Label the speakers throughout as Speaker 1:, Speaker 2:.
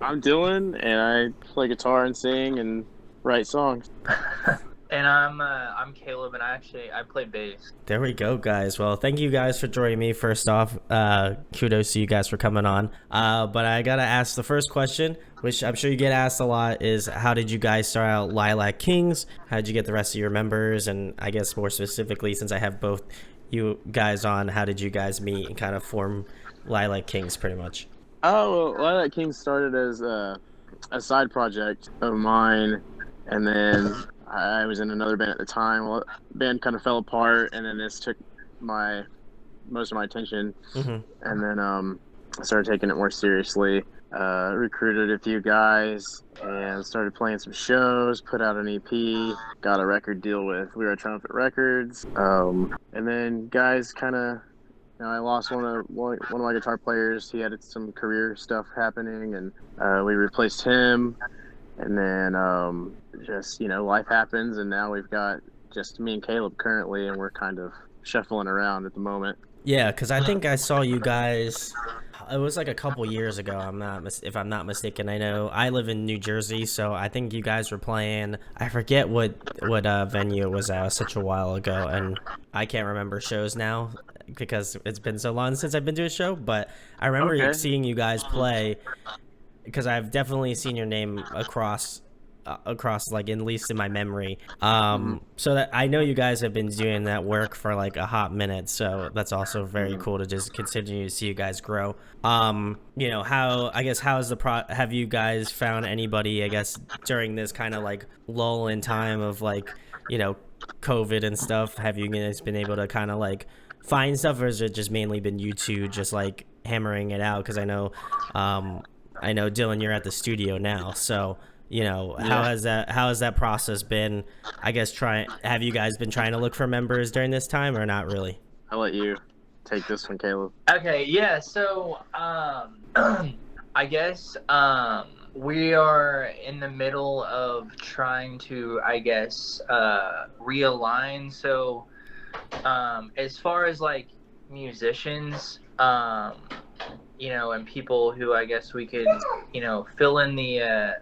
Speaker 1: I'm Dylan, and I play guitar and sing and write songs.
Speaker 2: And I'm Caleb, and I play bass.
Speaker 3: There we go, guys. Well, thank you guys for joining me. First off, kudos to you guys for coming on. But I gotta ask the first question, which I'm sure you get asked a lot, is how did you guys start out Lilac Kings? How did you get the rest of your members? And I guess more specifically, since I have both you guys on, how did you guys meet and kind of form Lilac Kings, pretty much?
Speaker 1: Oh, well, Lilac Kings started as a side project of mine, and then I was in another band at the time. Well, the band kind of fell apart, and then this took my most of my attention,
Speaker 3: Mm-hmm.
Speaker 1: and then I started taking it more seriously. Recruited a few guys and started playing some shows. Put out an EP. Got a record deal with We Are Trumpet Records. And then guys kind of. I lost one of my guitar players. He had some career stuff happening, and we replaced him. And then just life happens, and now we've got just me and Caleb currently, and we're kind of shuffling around at the moment.
Speaker 3: Yeah, because I think I saw you guys. It was like a couple years ago. If I'm not mistaken. I know I live in New Jersey, so I think you guys were playing. I forget what venue it was at. It was such a while ago, and I can't remember shows now because it's been so long since I've been to a show. But I remember
Speaker 1: Okay.
Speaker 3: seeing you guys play because I've definitely seen your name across like at least in my memory, so that I know you guys have been doing that work for like a hot minute, so that's also very cool to just continue to see you guys grow. How's have you guys found anybody, I guess, during this kind of like lull in time of like COVID and stuff? Have you guys been able to kind of like find stuff, or has it just mainly been you two just like hammering it out? Because I know Dylan, you're at the studio now, so how has that process been? I guess have you guys been trying to look for members during this time, or not really?
Speaker 1: I'll let you take this one, Caleb.
Speaker 2: Okay, yeah. So I guess we are in the middle of trying to, I guess, realign. So as far as like musicians, and people who I guess we could, fill in the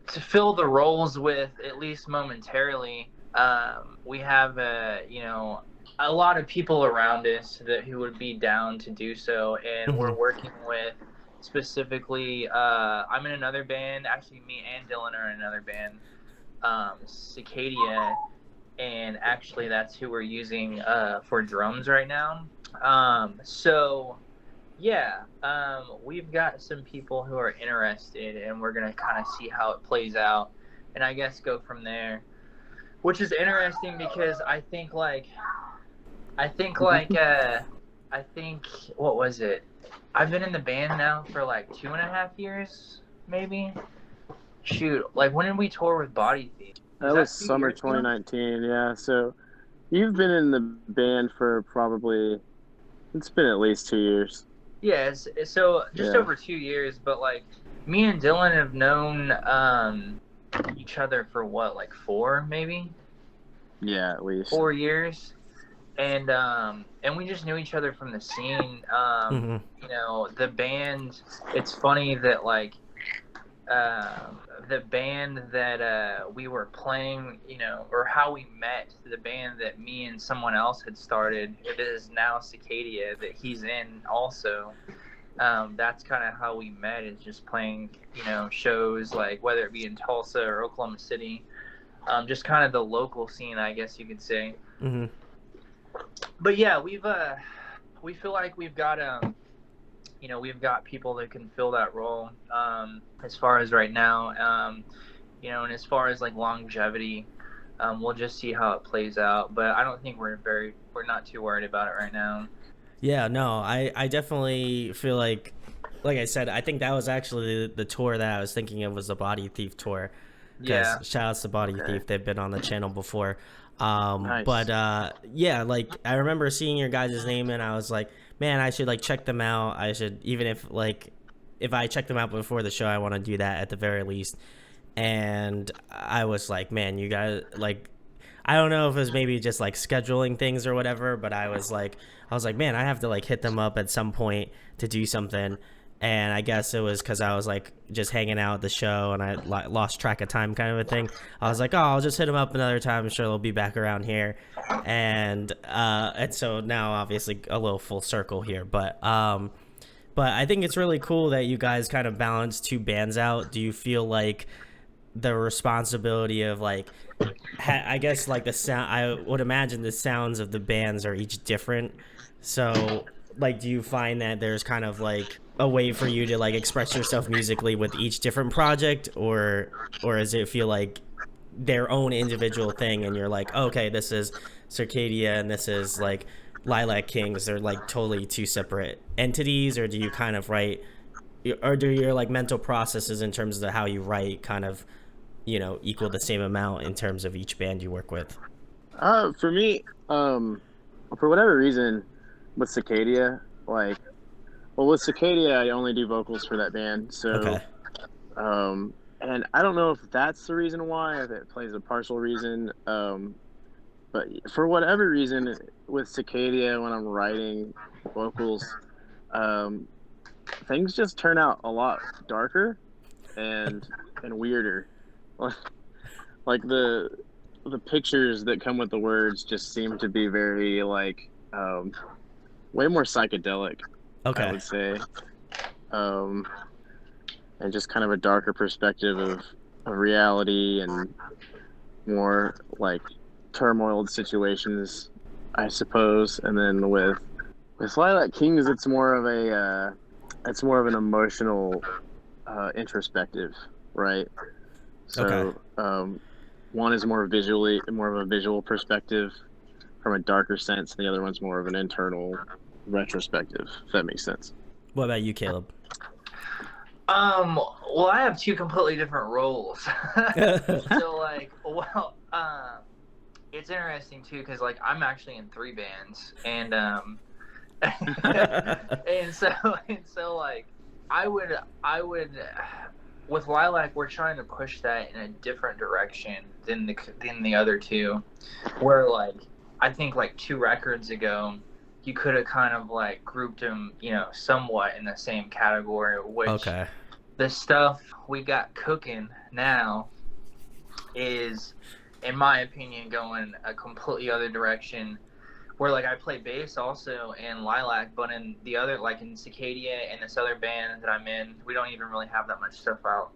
Speaker 2: to fill the roles with, at least momentarily. We have a lot of people around us who would be down to do so, and we're working with specifically. I'm in another band. Actually, me and Dylan are in another band, Cicadia, and actually that's who we're using for drums right now. Yeah, we've got some people who are interested, and we're gonna kind of see how it plays out, and I guess go from there. Which is interesting because I think what was it? I've been in the band now for like 2.5 years, maybe. Shoot, like when did we tour with Body Thief?
Speaker 1: That was summer 2019. Yeah, so you've been in the band for it's been at least 2 years.
Speaker 2: Yeah, so just over 2 years, but like me and Dylan have known each other for what, like 4 maybe?
Speaker 1: Yeah, at least
Speaker 2: 4 years. And we just knew each other from the scene. The band, it's funny that like the band that we were playing, or how we met, the band that me and someone else had started, it is now Cicadia that he's in also. That's kind of how we met, is just playing, shows, like whether it be in Tulsa or Oklahoma City, just kind of the local scene, I guess you could say. But yeah, we feel like we've got we've got people that can fill that role, as far as right now, and as far as like longevity, we'll just see how it plays out, but I don't think we're not too worried about it right now.
Speaker 3: Yeah, no, I definitely feel like I said, I think that was actually the tour that I was thinking of, was the Body Thief tour.
Speaker 2: Yeah.
Speaker 3: Shout outs to Body Thief. They've been on the channel before.
Speaker 1: Nice.
Speaker 3: But yeah, like I remember seeing your guys' name, and I was like, man, I should like check them out. I should, even if I check them out before the show, I want to do that at the very least. And I was like, man, you guys, like, I don't know if it was maybe just like scheduling things or whatever, but I was like, man, I have to like hit them up at some point to do something. and I guess it was because I was like just hanging out at the show and I lost track of time, kind of a thing. I was like, oh, I'll just hit him up another time. I'm sure they'll be back around here, and so now obviously a little full circle here, but I think it's really cool that you guys kind of balance two bands out. Do you feel like the responsibility of like I guess like the sound, I would imagine the sounds of the bands are each different. So like, do you find that there's kind of like a way for you to like express yourself musically with each different project, or does it feel like their own individual thing and you're like, oh, okay, this is Circadia and this is like Lilac Kings? They're like totally two separate entities, or do you kind of write, or do your like mental processes in terms of how you write kind of, equal the same amount in terms of each band you work with?
Speaker 1: For me, for whatever reason, with Cicadia, like, well, with Cicadia, I only do vocals for that band,
Speaker 3: Okay.
Speaker 1: so, and I don't know if that's the reason why, if it plays a partial reason, but for whatever reason, with Cicadia, when I'm writing vocals, um, things just turn out a lot darker and weirder. Like the pictures that come with the words just seem to be very like way more psychedelic, I
Speaker 3: Okay.
Speaker 1: would say, um, and just kind of a darker perspective of reality and more like turmoiled situations, I suppose. And then with Lilac Kings, it's more of an emotional, introspective, right?
Speaker 3: Okay.
Speaker 1: So one is more of a visual perspective from a darker sense, and the other one's more of an internal retrospective. If that makes sense.
Speaker 3: What about you, Caleb?
Speaker 2: Well, I have two completely different roles. So, like, well, it's interesting too because like I'm actually in three bands, and and so like I would with Lilac we're trying to push that in a different direction than the other two, where like I think like 2 records ago you could have kind of like grouped them, somewhat in the same category, which
Speaker 3: Okay.
Speaker 2: the stuff we got cooking now is, in my opinion, going a completely other direction. Where like I play bass also in Lilac, but in the other, like in Cicadia and this other band that I'm in, we don't even really have that much stuff out.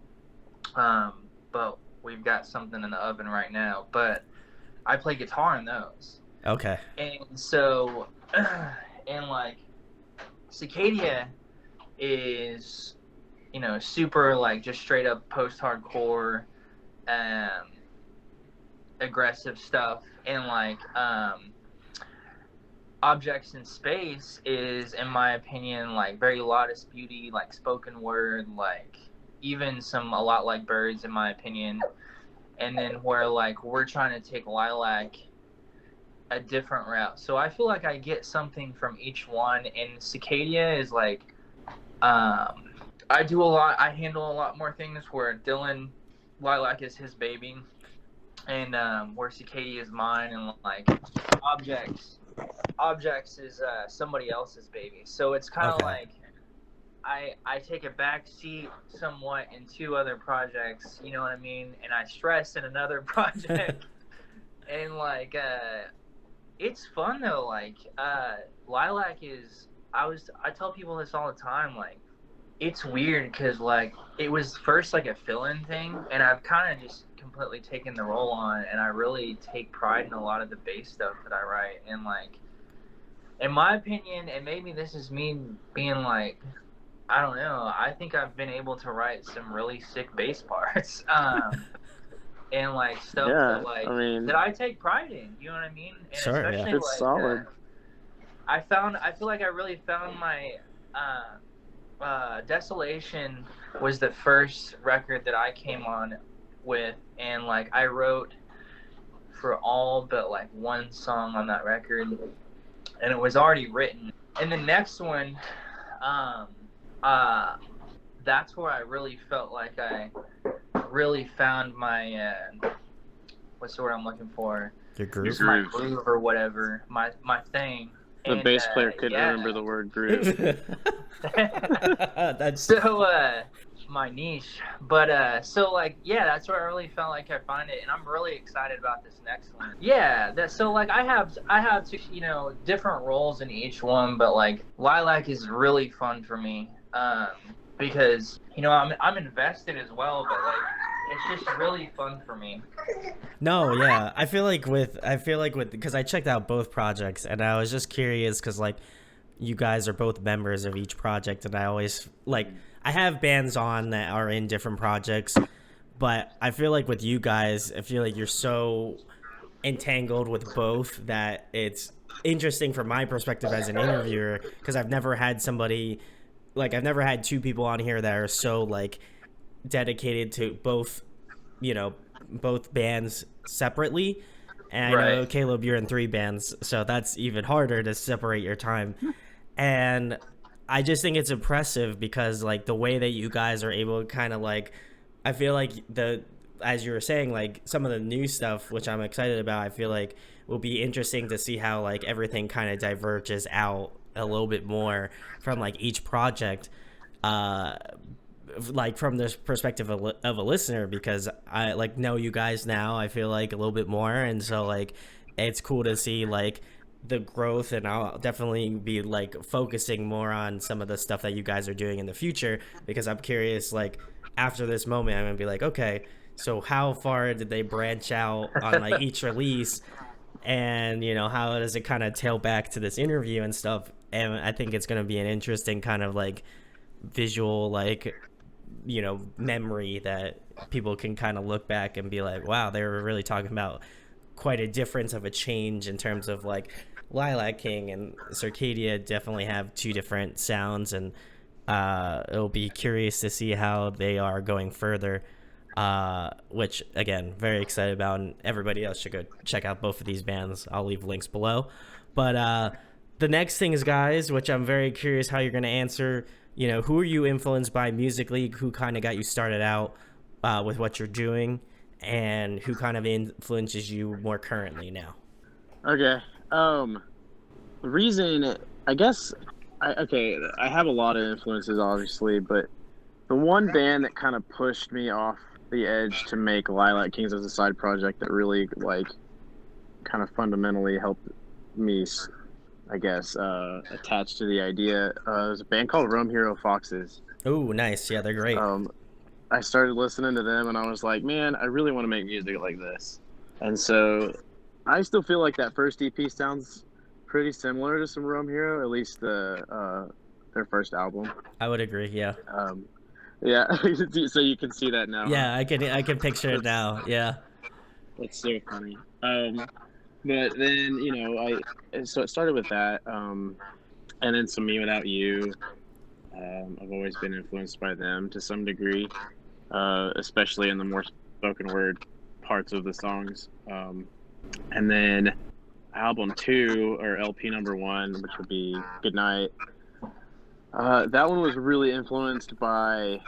Speaker 2: But we've got something in the oven right now. But I play guitar in those,
Speaker 3: Okay.
Speaker 2: and so, and like Cicadia is, super like just straight up post-hardcore, um, aggressive stuff, and like Objects in Space is, in my opinion, like very Lotus Beauty, like spoken word, like even a lot like Birds, in my opinion. And then where like we're trying to take Lilac a different route. So I feel like I get something from each one, and Cicadia is like, I handle a lot more things where Dylan, Lilac is his baby, and where Cicadia is mine, and like Objects Objects is somebody else's baby. So it's kind of
Speaker 3: Okay.
Speaker 2: like I take a back seat somewhat in 2 other projects, you know what I mean? And I stress in another project. And like it's fun though. Like Lilac is I tell people this all the time, like it's weird because like it was first like a fill-in thing, and I've kind of just completely taken the role on, and I really take pride in a lot of the bass stuff that I write. And like in my opinion, and maybe this is me being like, I don't know, I think I've been able to write some really sick bass parts, and like stuff
Speaker 1: Yeah,
Speaker 2: that like
Speaker 1: I mean,
Speaker 2: that I take pride in, you know what I mean? And
Speaker 3: Sure. Yeah.
Speaker 2: especially
Speaker 1: it's
Speaker 2: like
Speaker 1: solid.
Speaker 2: I feel like I really found my Desolation was the first record that I came on with, and like I wrote for all but like one song on that record, and it was already written. And the next one, um, uh, that's where I really felt like I really found my what's the word I'm looking for?
Speaker 3: Your
Speaker 1: Your
Speaker 3: groove.
Speaker 2: Just my
Speaker 1: groove.
Speaker 2: groove or whatever, my thing.
Speaker 1: The
Speaker 2: And
Speaker 1: bass player couldn't
Speaker 2: yeah.
Speaker 1: remember the word groove.
Speaker 3: That's
Speaker 2: So my niche, but so like yeah, that's where I really felt like I find it, and I'm really excited about this next one. Yeah, that so like I have two, different roles in each one, but like Lilac is really fun for me, because I'm invested as well, but like it's just really fun for me.
Speaker 3: No, yeah. I feel like with because I checked out both projects and I was just curious because like you guys are both members of each project and I always like I have bands on that are in different projects, but I feel like with you guys, I feel like you're so entangled with both that it's interesting from my perspective as an interviewer because I've never had two people on here that are so like dedicated to both, you know, both bands separately. And I
Speaker 2: Right.
Speaker 3: know, Caleb, you're in three bands, so that's even harder to separate your time. And I just think it's impressive because, like, the way that you guys are able to kind of, like, I feel like as you were saying, like, some of the new stuff, which I'm excited about, I feel like will be interesting to see how, like, everything kind of diverges out a little bit more from, like, each project. Uh, like from the perspective of a listener because I like know you guys now I feel like a little bit more and so like it's cool to see like the growth and I'll definitely be like focusing more on some of the stuff that you guys are doing in the future because I'm curious like after this moment I'm gonna be like okay so how far did they branch out on like each release and how does it kind of tail back to this interview and stuff and I think it's going to be an interesting kind of like visual like memory that people can kind of look back and be like, wow, they were really talking about quite a difference of a change in terms of like Lilac King and Circadia definitely have two different sounds, and it'll be curious to see how they are going further. Which again, very excited about, and everybody else should go check out both of these bands. I'll leave links below. But the next thing is, guys, which I'm very curious how you're going to answer. Who are you influenced by musically? Who kind of got you started out with what you're doing, and who kind of influences you more currently now?
Speaker 1: Okay. The reason, I guess, I have a lot of influences, obviously, but the one band that kind of pushed me off the edge to make Lilac Kings as a side project that really, like, kind of fundamentally helped me, I guess, attach to the idea, was a band called Rome Hero Foxes.
Speaker 3: Oh, nice. Yeah, they're great.
Speaker 1: Um, I started listening to them and I was like, man, I really want to make music like this. And so I still feel like that first EP sounds pretty similar to some Rome Hero, at least their first album.
Speaker 3: I would agree. Yeah.
Speaker 1: Yeah, so you can see that now.
Speaker 3: Yeah, I can picture it
Speaker 1: That's
Speaker 3: now. Yeah.
Speaker 1: that's so funny. But then so it started with that, and then some Me Without You. I've always been influenced by them to some degree, especially in the more spoken word parts of the songs. And then album 2 or LP number 1, which would be Goodnight. That one was really influenced by.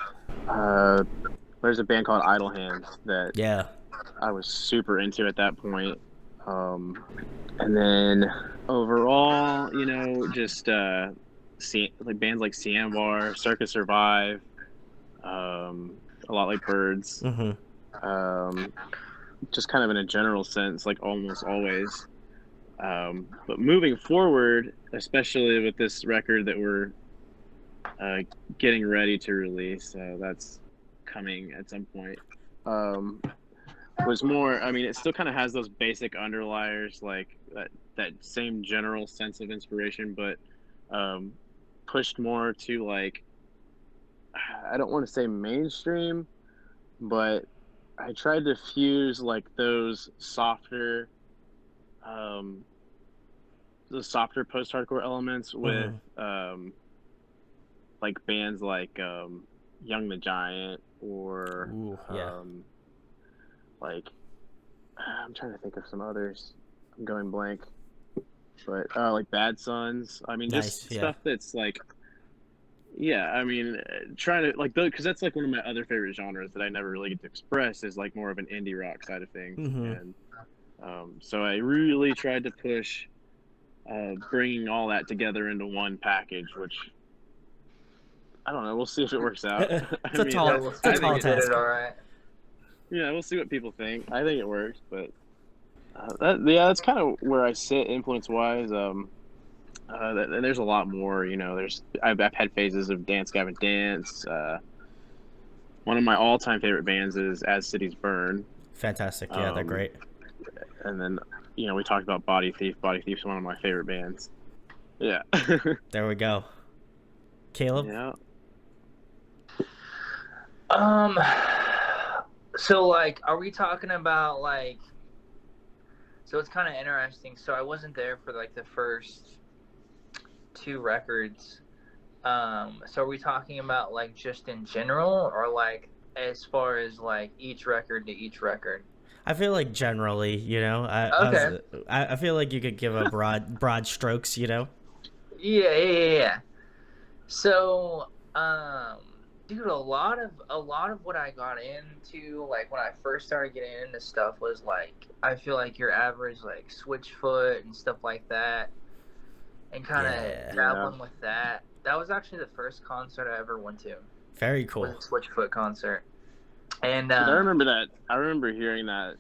Speaker 1: There's a band called Idle Hands that
Speaker 3: Yeah.
Speaker 1: I was super into at that point. And then overall, just like bands like Siambar, Circus Survive, a lot like Birds.
Speaker 3: Mm-hmm.
Speaker 1: Just kind of in a general sense, like almost always. But moving forward, especially with this record that we're getting ready to release, that's coming at some point. Was more. I mean, it still kind of has those basic underliers, like that same general sense of inspiration, but pushed more to like I don't want to say mainstream, but I tried to fuse like um, those softer post-hardcore elements with
Speaker 3: Mm-hmm.
Speaker 1: like bands like Young the Giant or
Speaker 3: Ooh, yeah.
Speaker 1: like I'm trying to think of some others. I'm going blank, but like Bad Sons. I mean,
Speaker 3: Nice.
Speaker 1: just
Speaker 3: Yeah.
Speaker 1: stuff that's like, yeah. I mean, trying to like because that's like one of my other favorite genres that I never really get to express is like more of an indie rock side of things,
Speaker 3: Mm-hmm.
Speaker 1: and so I really tried to push bringing all that together into one package, which I don't know. We'll see if it works out. I mean,
Speaker 2: Yeah, we'll
Speaker 3: it's a
Speaker 2: see if
Speaker 1: think
Speaker 3: tall
Speaker 2: we did it
Speaker 3: task.
Speaker 2: all right.
Speaker 1: yeah, we'll see what people think. I think it works, but that's kind of where I sit influence wise. And there's a lot more. I've had phases of Dance Gavin Dance. One of my all time favorite bands is As Cities Burn.
Speaker 3: Fantastic. Yeah, they're
Speaker 1: Um,
Speaker 3: great.
Speaker 1: and then we talked about Body Thief. Body Thief's one of my favorite bands. Yeah.
Speaker 3: There we go. Caleb?
Speaker 1: Yeah.
Speaker 2: Um, so like, are we talking about like? So it's kind of interesting. So I wasn't there for like the first two records. So are we talking about like just in general, or like as far as like each record to each record?
Speaker 3: I feel like generally,
Speaker 2: Okay.
Speaker 3: I feel like you could give a broad strokes,
Speaker 2: Yeah. So, dude, a lot of what I got into, like when I first started getting into stuff, was like I feel like your average like Switchfoot and stuff like that, and kind of
Speaker 3: Yeah.
Speaker 2: dabbling with that. That was actually the first concert I ever went to.
Speaker 3: Very
Speaker 2: Was
Speaker 3: cool.
Speaker 2: a Switchfoot concert, and
Speaker 1: Dude, I remember that. I remember hearing that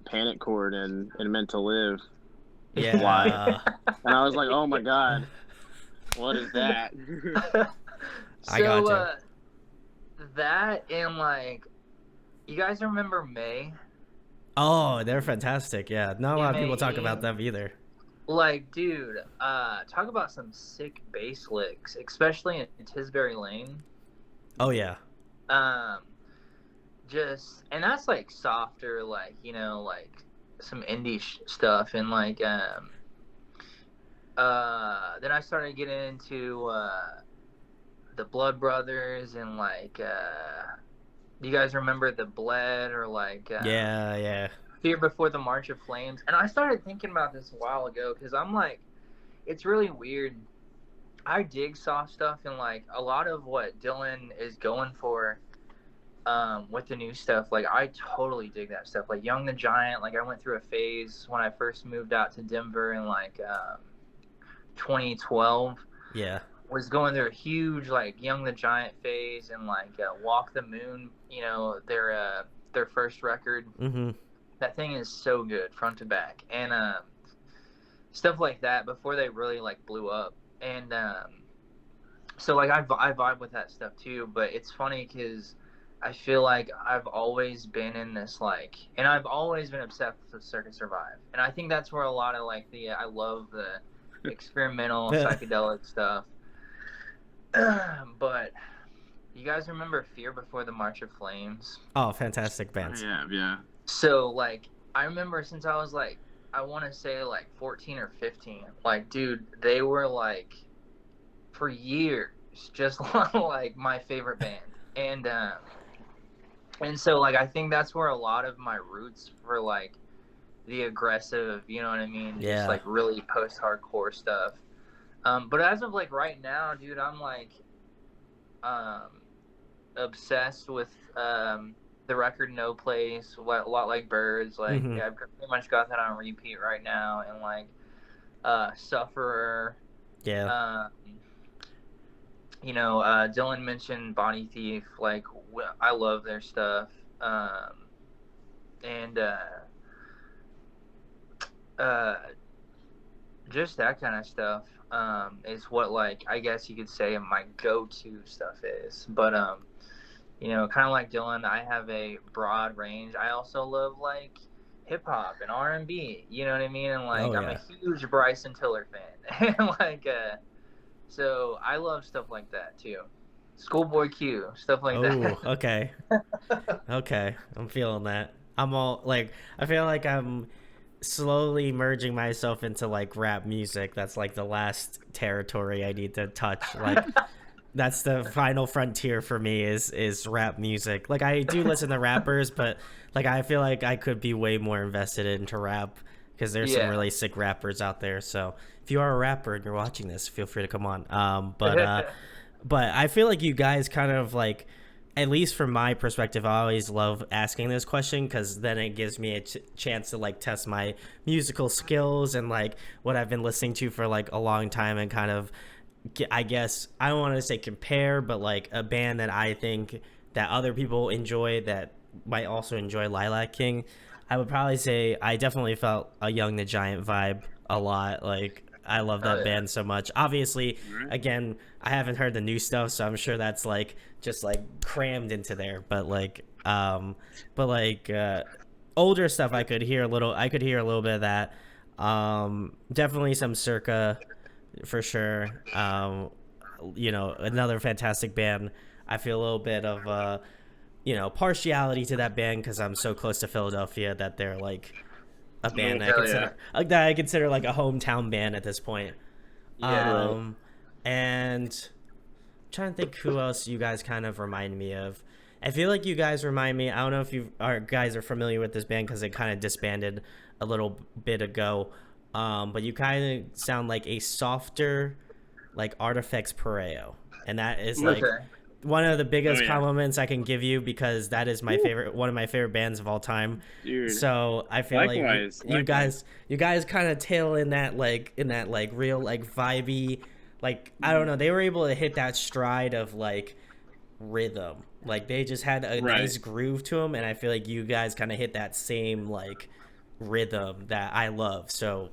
Speaker 1: panic chord in Meant to Live live,
Speaker 3: Yeah.
Speaker 1: and I was like, oh my god, what is that?
Speaker 3: I got
Speaker 2: so
Speaker 3: you.
Speaker 2: that and like, you guys remember May?
Speaker 3: Oh, they're fantastic. Yeah. Not a lot of people talk
Speaker 2: MAE?
Speaker 3: about them either.
Speaker 2: Like, dude, talk about some sick bass licks, especially in Tisbury Lane.
Speaker 3: Oh, yeah.
Speaker 2: Um, and that's like softer, like, like some indie stuff, and like, then I started getting into the Blood Brothers, and like, do you guys remember the Bled, or like,
Speaker 3: Yeah.
Speaker 2: Fear Before the March of Flames? And I started thinking about this a while ago, because I'm like, it's really weird. I dig soft stuff, and like a lot of what Dylan is going for with the new stuff, like I totally dig that stuff. Like Young the Giant, like I went through a phase when I first moved out to Denver in like 2012.
Speaker 3: Yeah.
Speaker 2: Was going through a huge like Young the Giant phase, and like Walk the Moon, their first record.
Speaker 3: Mm-hmm.
Speaker 2: That thing is so good front to back, and stuff like that before they really like blew up. And so like I vibe with that stuff too. But it's funny because I feel like I've always been in this like, and I've always been obsessed with Circus Survive, and I think that's where a lot of like I love the experimental psychedelic stuff. But you guys remember Fear Before the March of Flames?
Speaker 3: Oh, fantastic bands.
Speaker 1: Yeah.
Speaker 2: So like I remember since I was like, I want to say like 14 or 15, like dude, they were like for years just like my favorite band. And so like I think that's where a lot of my roots for like the aggressive, you know what I mean,
Speaker 3: Yeah.
Speaker 2: just like really post-hardcore stuff. But as of like right now, dude, I'm like obsessed with the record No Place, a lot like Birds. Like
Speaker 3: Mhm.
Speaker 2: I've pretty much got that on repeat right now, and like Sufferer.
Speaker 3: Yeah.
Speaker 2: Dylan mentioned Body Thief. Like I love their stuff, and just that kind of stuff is what, like, I guess you could say my go-to stuff is. But kind of like Dylan, I have a broad range. I also love like hip hop and R&B, you know what I mean? And like I'm a huge Bryson Tiller fan. And like so I love stuff like that too. Schoolboy Q, stuff like that.
Speaker 3: Oh, okay. Okay, I'm feeling that. I'm all like, I feel like I'm slowly merging myself into like rap music. That's like the last territory I need to touch. Like that's the final frontier for me is rap music. Like I do listen to rappers, but like I feel like I could be way more invested into rap because there's some really sick rappers out there. So if you are a rapper and you're watching this, feel free to come on. But I feel like you guys kind of like at least from my perspective, I always love asking this question because then it gives me a chance to like test my musical skills and like what I've been listening to for like a long time and kind of, I guess I don't want to say compare, but like a band that I think that other people enjoy that might also enjoy Lilac King. I would probably say I definitely felt a Young the Giant vibe a lot. Like I love
Speaker 2: Oh
Speaker 3: that
Speaker 2: yeah.
Speaker 3: band so much. Obviously,
Speaker 1: All right.
Speaker 3: again, I haven't heard the new stuff, so I'm sure that's like just like crammed into there. But like older stuff, I could hear a little bit of that. Definitely some Circa for sure. Another fantastic band. I feel a little bit of partiality to that band because I'm so close to Philadelphia that they're like a band
Speaker 1: Oh,
Speaker 3: that I
Speaker 2: Hell yeah.
Speaker 3: consider that I consider like a hometown band at this point.
Speaker 2: Yeah.
Speaker 1: right.
Speaker 3: And I'm trying to think who else you guys kind of remind me of. I feel like you guys remind me. I don't know if you are guys are familiar with this band because it kind of disbanded a little bit ago. But you kind of sound like a softer, like Artifex Pareo, and that is like
Speaker 2: Okay.
Speaker 3: one of the
Speaker 1: Oh
Speaker 3: biggest
Speaker 1: yeah,
Speaker 3: compliments I can give you because that is my
Speaker 1: Woo.
Speaker 3: favorite, one of my favorite bands of all time.
Speaker 1: Dude.
Speaker 3: So I feel like
Speaker 1: Likewise,
Speaker 3: you
Speaker 1: likewise.
Speaker 3: guys kind of tail in that like real like vibey, like I don't know, they were able to hit that stride of like rhythm. Like they just had a
Speaker 1: Right.
Speaker 3: nice groove to them, and I feel like you guys kind of hit that same like rhythm that I love. So,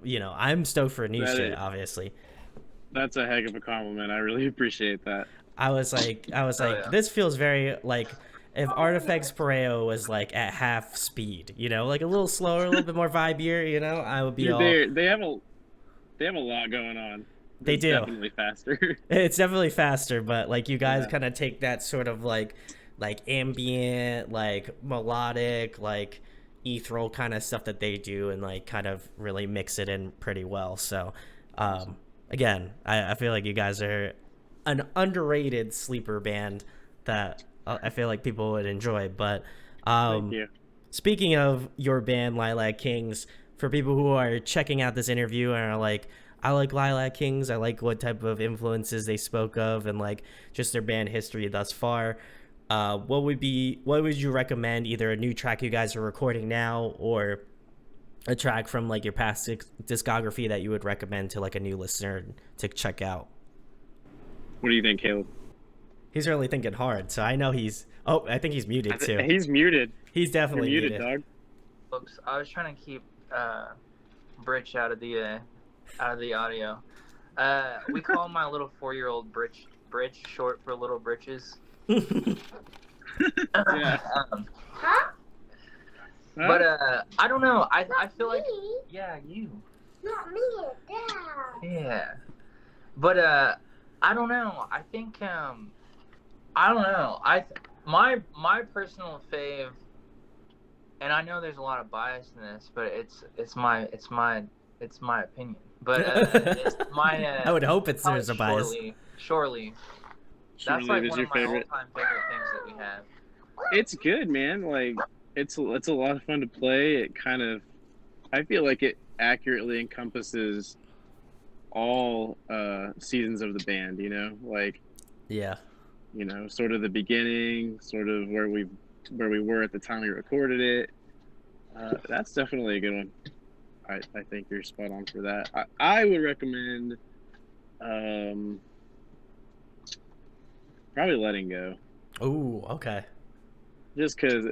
Speaker 3: I'm stoked for new
Speaker 1: That
Speaker 3: shit.
Speaker 1: is,
Speaker 3: Obviously,
Speaker 1: that's a heck of a compliment. I really appreciate that.
Speaker 3: I was
Speaker 2: Oh
Speaker 3: like,
Speaker 2: yeah.
Speaker 3: this feels very like if Artifex Pareo was like at half speed, like a little slower, a little bit more vibier. I would be
Speaker 1: Dude,
Speaker 3: all.
Speaker 1: they have a lot going on.
Speaker 3: They
Speaker 1: It's
Speaker 3: do.
Speaker 1: definitely faster.
Speaker 3: It's definitely faster, but like you guys
Speaker 1: Yeah.
Speaker 3: kind of take that sort of like ambient, like melodic, like ethereal kind of stuff that they do and like kind of really mix it in pretty well. So
Speaker 1: Awesome.
Speaker 3: again, I feel like you guys are an underrated sleeper band that I feel like people would enjoy. But
Speaker 1: Thank you.
Speaker 3: speaking of your band, Lilac Kings, for people who are checking out this interview and are like, I like Lilac Kings, I like what type of influences they spoke of, and like just their band history thus far. What would you recommend? Either a new track you guys are recording now, or a track from like your past discography that you would recommend to like a new listener to check out?
Speaker 1: What do you think, Caleb?
Speaker 3: He's really thinking hard, so I know he's. Oh, I think he's muted too.
Speaker 1: He's muted.
Speaker 3: He's
Speaker 1: You're
Speaker 3: definitely
Speaker 1: muted,
Speaker 3: muted.
Speaker 1: dog.
Speaker 2: Oops. I was trying to keep Britch out of the audio. We call my little 4-year-old Britch, short for little britches.
Speaker 1: Yeah.
Speaker 2: Um,
Speaker 4: Huh?
Speaker 2: but I don't know. I
Speaker 4: Not
Speaker 2: feel like
Speaker 4: me.
Speaker 2: yeah, you.
Speaker 4: Not me, Dad.
Speaker 2: Yeah. But I don't know. I think I don't know. My personal fave, and I know there's a lot of bias in this, but it's my opinion. But it's my
Speaker 3: I would hope
Speaker 2: probably
Speaker 3: there's a bias.
Speaker 2: Surely. That's
Speaker 1: Surely
Speaker 2: like
Speaker 1: it is
Speaker 2: one
Speaker 1: your
Speaker 2: of my
Speaker 1: favorite.
Speaker 2: all-time favorite things that we have.
Speaker 1: It's good, man. Like it's a lot of fun to play. It kind of, I feel like it accurately encompasses all seasons of the band. Like
Speaker 3: Yeah.
Speaker 1: Sort of the beginning, sort of where we were at the time we recorded it. That's definitely a good one. I think you're spot on for that. I would recommend probably Letting Go,
Speaker 3: Ooh, okay.
Speaker 1: just because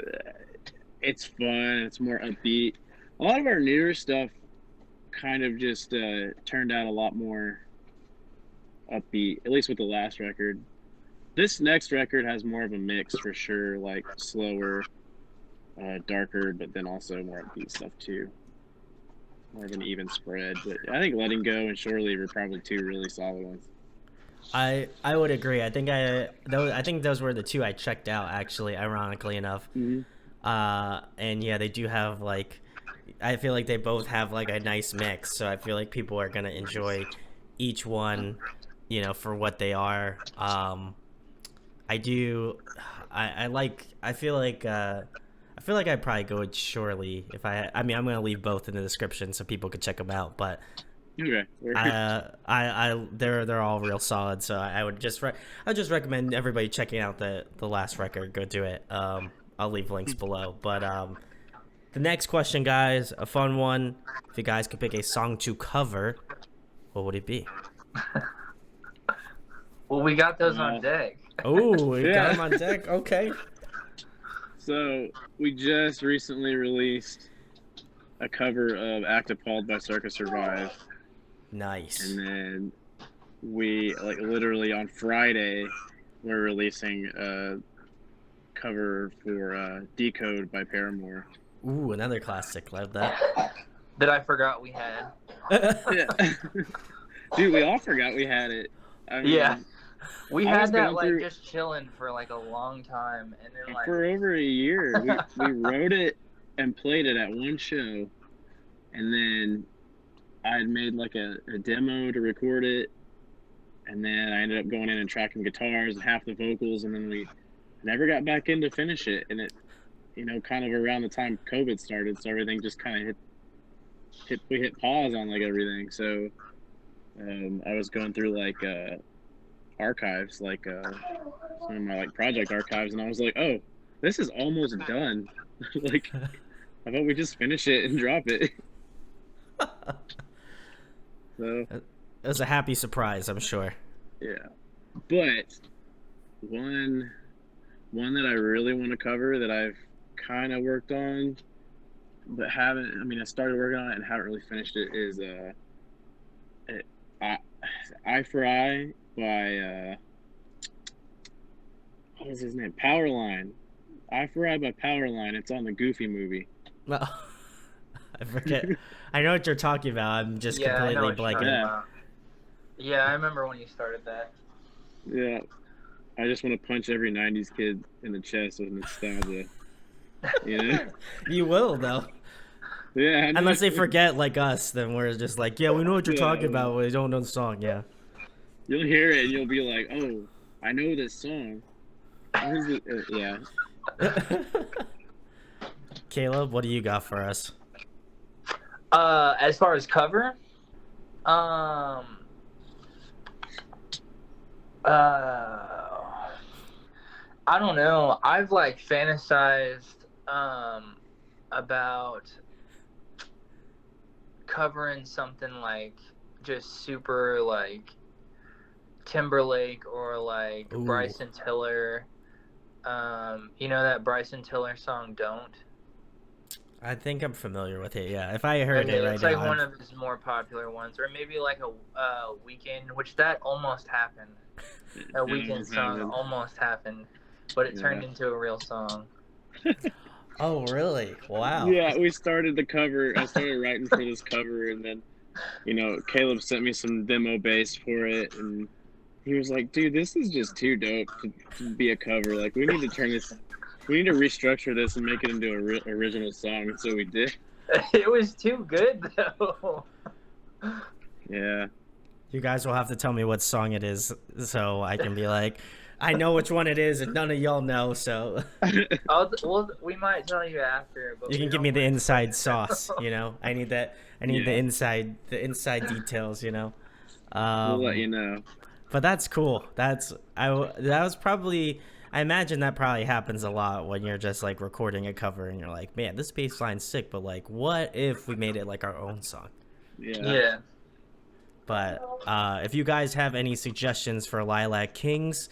Speaker 1: it's fun. It's more upbeat. A lot of our newer stuff kind of just turned out a lot more upbeat, at least with the last record. This next record has more of a mix for sure, like slower, darker, but then also more upbeat stuff too. More of an even spread. But I think Letting Go and Shore Leave are probably two really solid ones.
Speaker 3: I would agree. I think those were the two I checked out actually, ironically enough.
Speaker 1: Mm-hmm.
Speaker 3: And yeah, they do have like, I feel like they both have like a nice mix. So I feel like people are gonna enjoy each one, for what they are. I do. I feel like. I feel like I'd probably go with Surely if I. I mean, I'm gonna leave both in the description so people could check them out. But
Speaker 1: Okay.
Speaker 3: They're all real solid. So I would just I just recommend everybody checking out the last record. Go do it. I'll leave links below. But the next question, guys, a fun one. If you guys could pick a song to cover, what would it be?
Speaker 2: Well, we got those on deck.
Speaker 3: Oh, we got
Speaker 1: Yeah.
Speaker 3: them on deck. Okay.
Speaker 1: So we just recently released a cover of Act Appalled by Circus Survive.
Speaker 3: Nice.
Speaker 1: And then we, like, literally on Friday, we're releasing a cover for Decode by Paramore.
Speaker 3: Ooh, another classic. Love that.
Speaker 2: That I forgot we had.
Speaker 1: Yeah. Dude, we all forgot we had it. I mean,
Speaker 2: Yeah. We
Speaker 1: I was
Speaker 2: had that
Speaker 1: going
Speaker 2: like
Speaker 1: through-
Speaker 2: just chilling for like a long time, and then like
Speaker 1: for over a year. We wrote it and played it at one show. And then I had made like a demo to record it. And then I ended up going in and tracking guitars and half the vocals. And then we never got back in to finish it. And it, you know, kind of around the time COVID started. So everything just kind of we hit pause on like everything. So I was going through like archives, like some of my like project archives. And I was like, oh, this is almost done. Like, how about we just finish it and drop it? So
Speaker 3: It was a happy surprise, I'm sure.
Speaker 1: yeah, but one that I really want to cover that I've kind of worked on, but haven't. I mean, I started working on it and haven't really finished it. Is Eye for Eye by what was his name? Powerline. Eye for Eye by Powerline. It's on the Goofy movie.
Speaker 3: Well, I forget. I know what you're talking about. I'm just
Speaker 2: yeah, I know
Speaker 3: completely
Speaker 2: what you're talking
Speaker 3: blanking.
Speaker 2: about. Yeah, I remember when you started that.
Speaker 1: Yeah, I just want to punch every '90s kid in the chest with nostalgia. You know?
Speaker 3: You will, though.
Speaker 1: Yeah. I know.
Speaker 3: Unless they forget, like us, then we're just like, yeah, we know what you're talking about. We don't know the song, yeah.
Speaker 1: You'll hear it and you'll be like, "Oh, I know this song." What is it? Yeah.
Speaker 3: Caleb, what do you got for us?
Speaker 2: As far as cover, I don't know. I've like fantasized about covering something like just super like Timberlake or like
Speaker 3: Ooh.
Speaker 2: Bryson Tiller. You know that Bryson Tiller song "Don't"?
Speaker 3: I think I'm familiar with it, yeah. If I heard
Speaker 2: Okay,
Speaker 3: it right
Speaker 2: it's
Speaker 3: now.
Speaker 2: like one of his more popular ones, or maybe like a Weekend, which that almost happened. A Weekend song almost happened, but it turned into a real song.
Speaker 3: Oh, really? Wow.
Speaker 1: Yeah, we started the cover. I started writing for this cover, and then, you know, Caleb sent me some demo bass for it, and he was like, "Dude, this is just too dope to be a cover. Like, we need to turn this, we need to restructure this and make it into a original song." And so we did.
Speaker 2: It was too good though.
Speaker 1: Yeah.
Speaker 3: You guys will have to tell me what song it is so I can be like, I know which one it is and none of y'all know, so
Speaker 2: We might tell you after. But
Speaker 3: you can give me the inside sauce, you know? I need that. I need the inside details, you know?
Speaker 1: We'll let you know.
Speaker 3: But that's cool. That was probably, I imagine that probably happens a lot when you're just like recording a cover and you're like, man, this bass line's sick, but like, what if we made it like our own song?
Speaker 2: Yeah.
Speaker 3: But if you guys have any suggestions for Lilac Kings,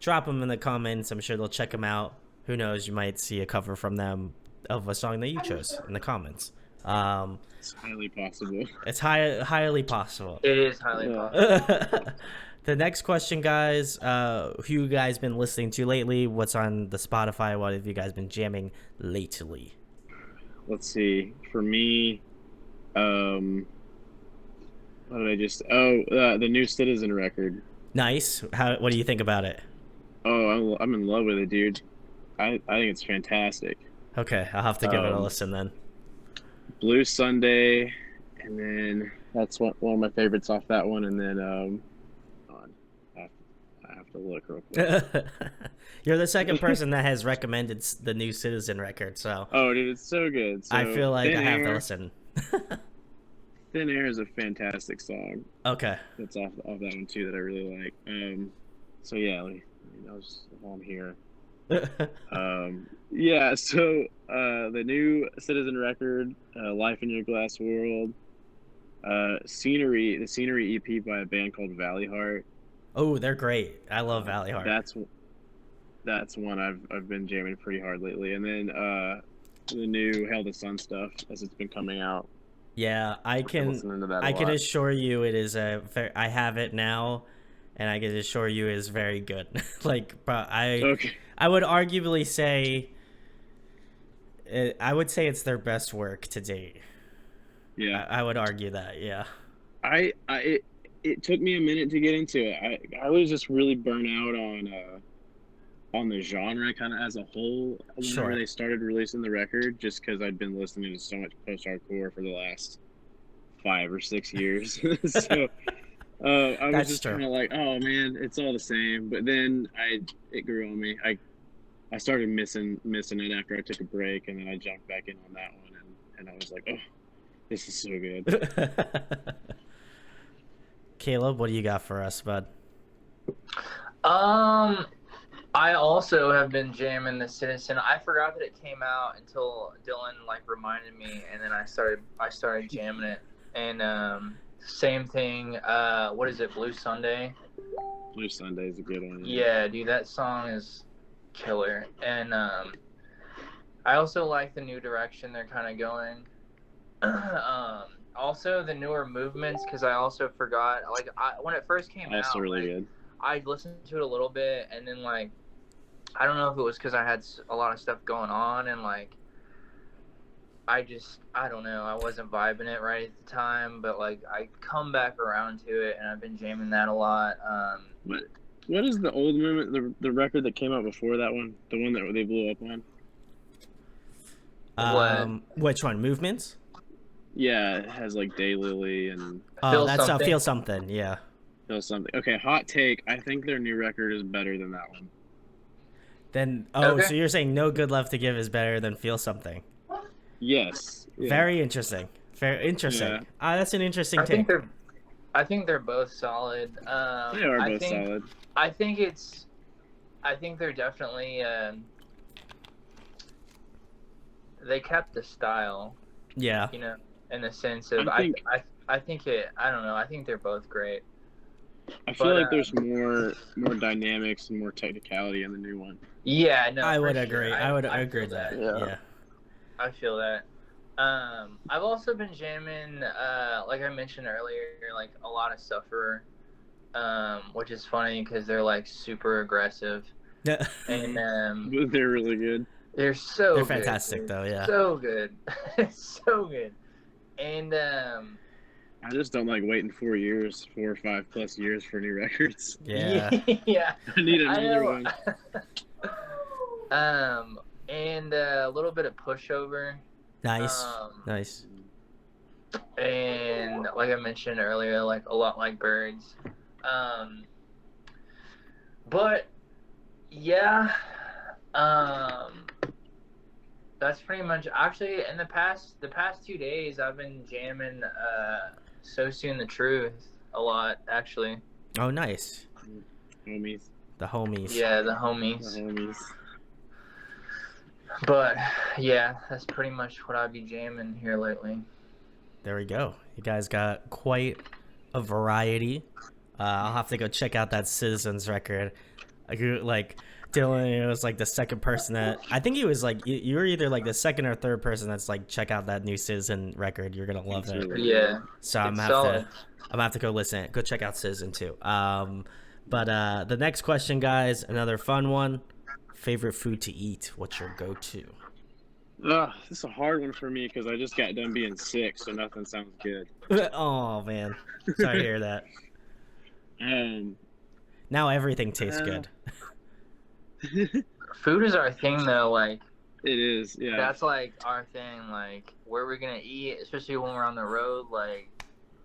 Speaker 3: drop them in the comments. I'm sure they'll check them out. Who knows? You might see a cover from them of a song that you chose in the comments.
Speaker 1: It's highly possible.
Speaker 3: It's highly possible.
Speaker 2: It is highly possible.
Speaker 3: The next question, guys, who you guys been listening to lately? What's on the Spotify? What have you guys been jamming lately?
Speaker 1: Let's see. For me, what did I just? Oh, the new Citizen record.
Speaker 3: Nice. What do you think about it?
Speaker 1: Oh, I'm in love with it, dude. I think it's fantastic.
Speaker 3: Okay, I'll have to give it a listen then.
Speaker 1: Blue Sunday, and then that's one of my favorites off that one. And then I have to look real quick.
Speaker 3: You're the second person that has recommended the new Citizen record, so
Speaker 1: Oh, dude, it's so good. So,
Speaker 3: I feel like I have to
Speaker 1: Air,
Speaker 3: listen.
Speaker 1: Thin Air is a fantastic song.
Speaker 3: Okay.
Speaker 1: That's off that one too that I really like. So yeah, just while I'm here. Yeah. So the new Citizen record, "Life in Your Glass World," the Scenery EP by a band called Valley Heart.
Speaker 3: Oh, they're great. I love Valley Heart.
Speaker 1: That's one I've been jamming pretty hard lately, and then the new Hell the Sun stuff as it's been coming out.
Speaker 3: Yeah, I
Speaker 1: I've been
Speaker 3: can.
Speaker 1: listening to that a
Speaker 3: I can
Speaker 1: lot.
Speaker 3: assure you, it is I have it now, and I can assure you, it is very good. But
Speaker 1: Okay.
Speaker 3: I would arguably say, I would say it's their best work to date.
Speaker 1: Yeah.
Speaker 3: I would argue that. Yeah.
Speaker 1: It took me a minute to get into it. I was just really burnt out on the genre kind of as a whole whenever
Speaker 3: Sure.
Speaker 1: they started releasing the record, just because I'd been listening to so much post-hardcore for the last 5 or 6 years. So I was
Speaker 3: That's
Speaker 1: just
Speaker 3: true.
Speaker 1: kind of like, oh man, it's all the same. But then it grew on me. I started missing it after I took a break, and then I jumped back in on that one, and I was like, oh, this is so good.
Speaker 3: Caleb, what do you got for us, bud?
Speaker 2: I also have been jamming the Citizen. I forgot that it came out until Dylan reminded me, and then I started jamming it. And same thing. What is it? Blue Sunday.
Speaker 1: Blue Sunday is a good one.
Speaker 2: Yeah, dude, that song is killer. And I also like the new direction they're kind of going. Also the newer movements, because I also forgot. When it first came out,
Speaker 1: also really good.
Speaker 2: I listened to it a little bit, and then I don't know if it was because I had a lot of stuff going on, and I don't know, I wasn't vibing it right at the time, but I come back around to it, and I've been jamming that a lot.
Speaker 1: What is the old movement, the record that came out before that one, the one that they blew up on?
Speaker 3: Which one? Movements?
Speaker 1: Yeah, it has Daylily and
Speaker 3: that's Feel Something. Yeah.
Speaker 1: Feel Something. Okay, hot take. I think their new record is better than that one.
Speaker 3: Then
Speaker 2: Okay.
Speaker 3: So you're saying No Good Left to Give is better than Feel Something?
Speaker 1: Yes. Yeah.
Speaker 3: Very interesting. Very interesting.
Speaker 1: Yeah.
Speaker 3: That's an interesting take.
Speaker 2: I think they're both solid.
Speaker 1: They are both solid.
Speaker 2: I think they're definitely they kept the style.
Speaker 3: Yeah.
Speaker 2: In the sense of I think they're both great.
Speaker 1: I feel like there's more dynamics and more technicality in the new one.
Speaker 2: Yeah, no.
Speaker 3: I would agree.
Speaker 2: Sure.
Speaker 3: I would agree with that. Yeah.
Speaker 2: I feel that. I've also been jamming, like I mentioned earlier, a lot of Sufferer, which is funny because they're super aggressive. And
Speaker 1: they're really good.
Speaker 2: They're
Speaker 3: good, fantastic though. Yeah.
Speaker 2: So good, so good. And
Speaker 1: I just don't like waiting 4 years, 4 or 5 plus years for new records.
Speaker 3: Yeah.
Speaker 2: Yeah.
Speaker 1: I need another one.
Speaker 2: And a little bit of Pushover.
Speaker 3: Nice. Nice.
Speaker 2: And like I mentioned earlier, a lot like Birds. But yeah, that's pretty much, actually, in the past 2 days I've been jamming So Soon the Truth a lot, actually.
Speaker 3: Oh, nice.
Speaker 1: Homies.
Speaker 3: The homies.
Speaker 2: Yeah, the homies.
Speaker 1: The homies.
Speaker 2: But yeah, that's pretty much what I'll be jamming here lately.
Speaker 3: There we go. You guys got quite a variety. I'll have to go check out that Citizens record. Dylan was the second person that I think he was you were either the second or third person that's check out that new Citizen record. You're gonna love it.
Speaker 2: Yeah.
Speaker 3: So I'm gonna have to go listen. Go check out Citizen too. But the next question, guys, another fun one. Favorite food to eat? What's your go-to?
Speaker 1: This is a hard one for me because I just got done being sick, so nothing sounds good.
Speaker 3: Oh man, sorry to hear that. Now everything tastes good.
Speaker 2: Food is our thing, though.
Speaker 1: It is, yeah.
Speaker 2: That's our thing. Where we're gonna eat, especially when we're on the road.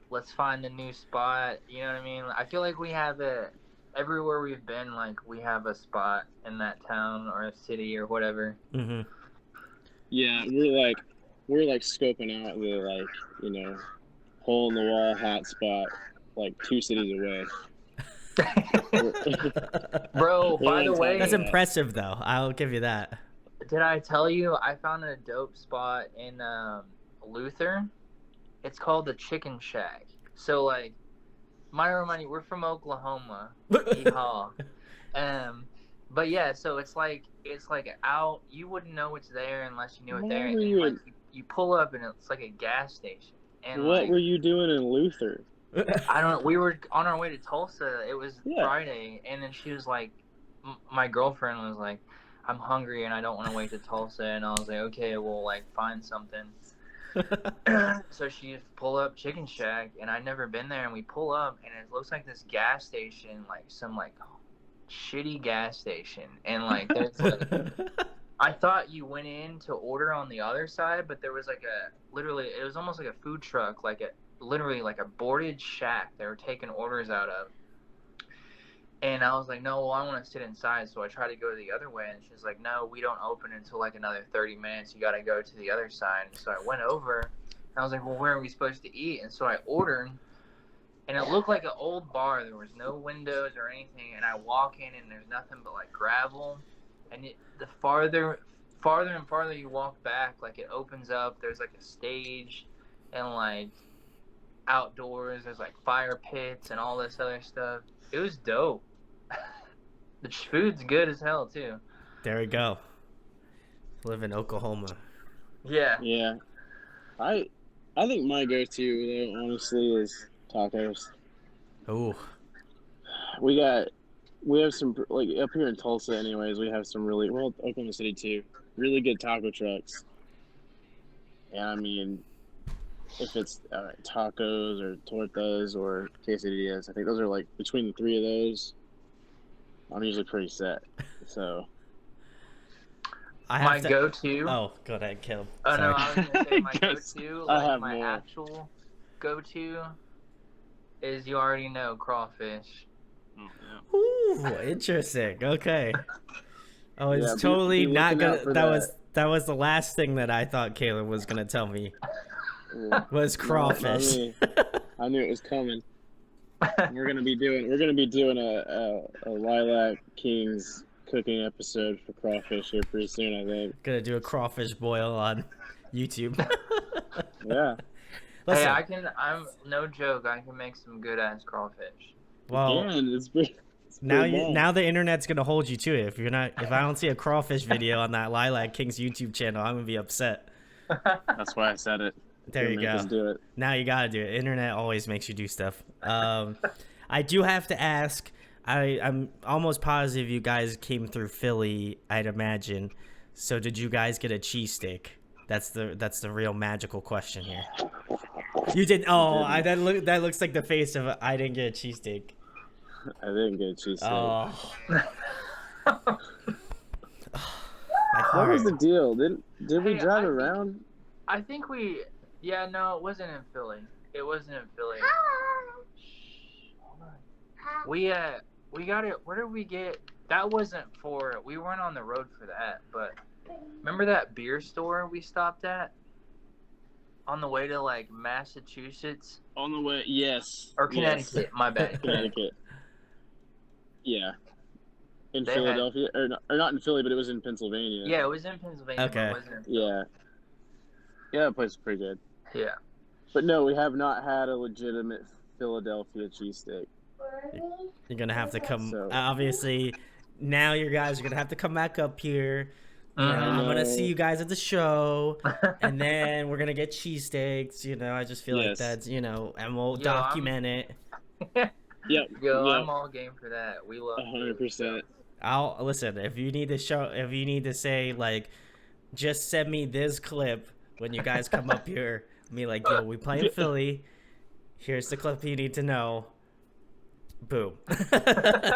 Speaker 2: Let's find a new spot. You know what I mean? I feel like we have it everywhere we've been. We have a spot in that town or a city or whatever.
Speaker 3: Mm-hmm.
Speaker 1: Yeah, we're scoping out the hole in the wall hot spot, like 2 cities away.
Speaker 2: Bro, by the way,
Speaker 3: That's impressive, though. I'll give you that.
Speaker 2: did I tell you I found a dope spot in Luther? It's called the Chicken Shack. So like, remind you, we're from Oklahoma. Yeehaw. But yeah, so it's like out. You wouldn't know it's there unless you knew it there. And like you pull up and it's like a gas station. And
Speaker 1: what
Speaker 2: like,
Speaker 1: were you doing in Luther?
Speaker 2: I don't know. We were on our way to Tulsa. It was Friday, and then she was like, my girlfriend was like, "I'm hungry and I don't want to wait to Tulsa." And I was like, "Okay, we'll like find something." So she pull up Chicken Shack, and I'd never been there. And we pull up, and it looks like this gas station, like some like shitty gas station, and like there's like. I thought you went in to order on the other side, but there was like literally, it was almost like a food truck, literally like a boarded shack they were taking orders out of. And I was like, no, well, I want to sit inside. So I tried to go the other way, and she's like, no, we don't open until like another 30 minutes. You got to go to the other side. And so I went over, and I was like, well, where are we supposed to eat? And so I ordered, and it looked like an old bar. There was no windows or anything. And I walk in, and there's nothing but like gravel. And the farther and farther you walk back, like it opens up. There's like a stage, and like outdoors, there's like fire pits and all this other stuff. It was dope. The food's good as hell too.
Speaker 3: There we go. Live in Oklahoma.
Speaker 2: Yeah.
Speaker 1: Yeah. I think my go-to, though, honestly, is tacos.
Speaker 3: Ooh.
Speaker 1: We have some, like, up here in Tulsa anyways, we have some really, well, Oklahoma City too, really good taco trucks. And I mean, if it's tacos or tortas or quesadillas, I think those are like, between the 3 of those, I'm usually pretty set. So.
Speaker 2: My go-to.
Speaker 3: Oh, go ahead, Caleb.
Speaker 2: Oh,
Speaker 3: Sorry.
Speaker 2: no, I was going to say my go-to, like my
Speaker 1: more.
Speaker 2: actual go-to is, you already know, crawfish.
Speaker 3: Ooh, interesting. Okay. Oh, it's
Speaker 1: Yeah,
Speaker 3: totally
Speaker 1: be
Speaker 3: not
Speaker 1: looking out
Speaker 3: gonna.
Speaker 1: for
Speaker 3: That was the last thing that I thought Caleb was gonna tell me.
Speaker 1: Yeah.
Speaker 3: Was crawfish.
Speaker 1: No, I knew it was coming. We're gonna be doing a Lilac Kings cooking episode for crawfish here pretty soon, I think.
Speaker 3: Gonna do a crawfish boil on YouTube.
Speaker 1: Yeah.
Speaker 3: Listen,
Speaker 2: Hey, I'm no joke. I can make some good ass crawfish.
Speaker 3: well,
Speaker 1: Again, it's pretty
Speaker 3: now the internet's gonna hold you to it. If I don't see a crawfish video on that Lilac Kings YouTube channel, I'm gonna be upset.
Speaker 1: That's why I said it.
Speaker 3: There you go.
Speaker 1: Do it.
Speaker 3: Now you gotta do it. Internet always makes you do stuff. I do have to ask. I'm almost positive you guys came through Philly, I'd imagine. So did you guys get a cheesesteak? That's the real magical question here. You did. Oh, that looks like the face of I didn't get a cheesesteak.
Speaker 1: I didn't get a cheesesteak.
Speaker 3: Oh. My
Speaker 1: What
Speaker 3: heart.
Speaker 1: was the deal? Did we drive
Speaker 2: I
Speaker 1: around?
Speaker 2: I think we. Yeah, no, it wasn't in Philly. It wasn't in Philly. Shh, hold on. We got it. Where did we get? That wasn't for. We weren't on the road for that. But remember that beer store we stopped at? On the way to like Massachusetts
Speaker 1: On the way, yes.
Speaker 2: or Connecticut.
Speaker 1: Yes.
Speaker 2: My bad.
Speaker 1: Connecticut. Yeah. In
Speaker 2: They
Speaker 1: Philadelphia, or not in Philly, but it was in Pennsylvania.
Speaker 2: Yeah, it was in Pennsylvania.
Speaker 3: Okay.
Speaker 2: But it wasn't in Philly.
Speaker 1: Yeah. Yeah, that place is pretty good.
Speaker 2: Yeah.
Speaker 1: But no, we have not had a legitimate Philadelphia cheesesteak.
Speaker 3: You're gonna have to come.
Speaker 1: So-
Speaker 3: Obviously, now you guys are gonna have to come back up here. You know, I'm gonna see you guys at the show, and then we're gonna get cheesesteaks. You know, I just feel like
Speaker 1: Yes.
Speaker 3: that's and we'll
Speaker 2: Yo,
Speaker 3: document it.
Speaker 1: Yep.
Speaker 2: Yo,
Speaker 1: Yep.
Speaker 2: I'm all game for that. We love
Speaker 1: 100%.
Speaker 3: I'll listen if you need to say like, just send me this clip when you guys come up here. Me like, yo, we play in Philly. Here's the clip you need to know. Boom.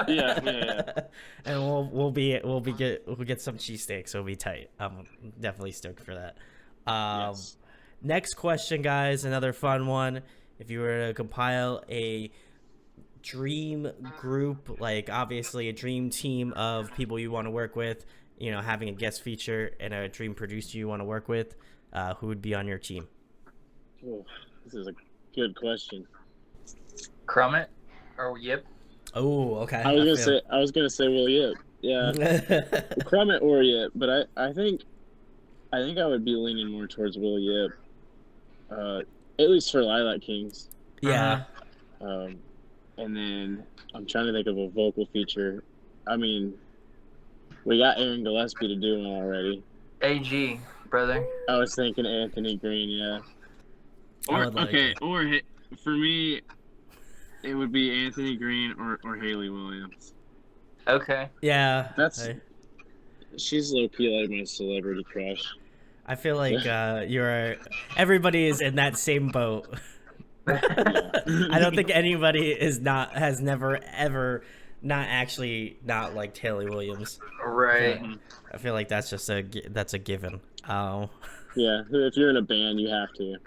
Speaker 1: Yeah.
Speaker 3: And we'll get some cheesesteaks. It'll be tight. I'm definitely stoked for that.
Speaker 1: Yes.
Speaker 3: Next question, guys. Another fun one. If you were to compile a dream group, like obviously a dream team of people you want to work with, you know, having a guest feature and a dream producer you want to work with, who would be on your team?
Speaker 1: Oh, this is a Good question.
Speaker 2: Crummet or Yip?
Speaker 3: Oh, okay.
Speaker 1: I was gonna say Will Yip. Yeah, Crummet or Yip, but I think I would be leaning more towards Will Yip. At least for Lilac Kings.
Speaker 3: Yeah.
Speaker 1: Um, and then I'm trying to think of a vocal feature. I mean, we got Aaron Gillespie to do one already.
Speaker 2: AG, brother.
Speaker 1: I was thinking Anthony Green, yeah.
Speaker 3: I
Speaker 1: Or
Speaker 3: would like
Speaker 1: okay,
Speaker 3: it.
Speaker 1: or for me, it would be Anthony Green or Haley Williams.
Speaker 2: Okay.
Speaker 3: Yeah.
Speaker 1: She's low key like my celebrity crush.
Speaker 3: I feel like everybody is in that same boat. I don't think anybody has never ever not liked Haley Williams.
Speaker 2: Right.
Speaker 3: I feel like that's just that's a given.
Speaker 1: Yeah, if you're in a band, you have to.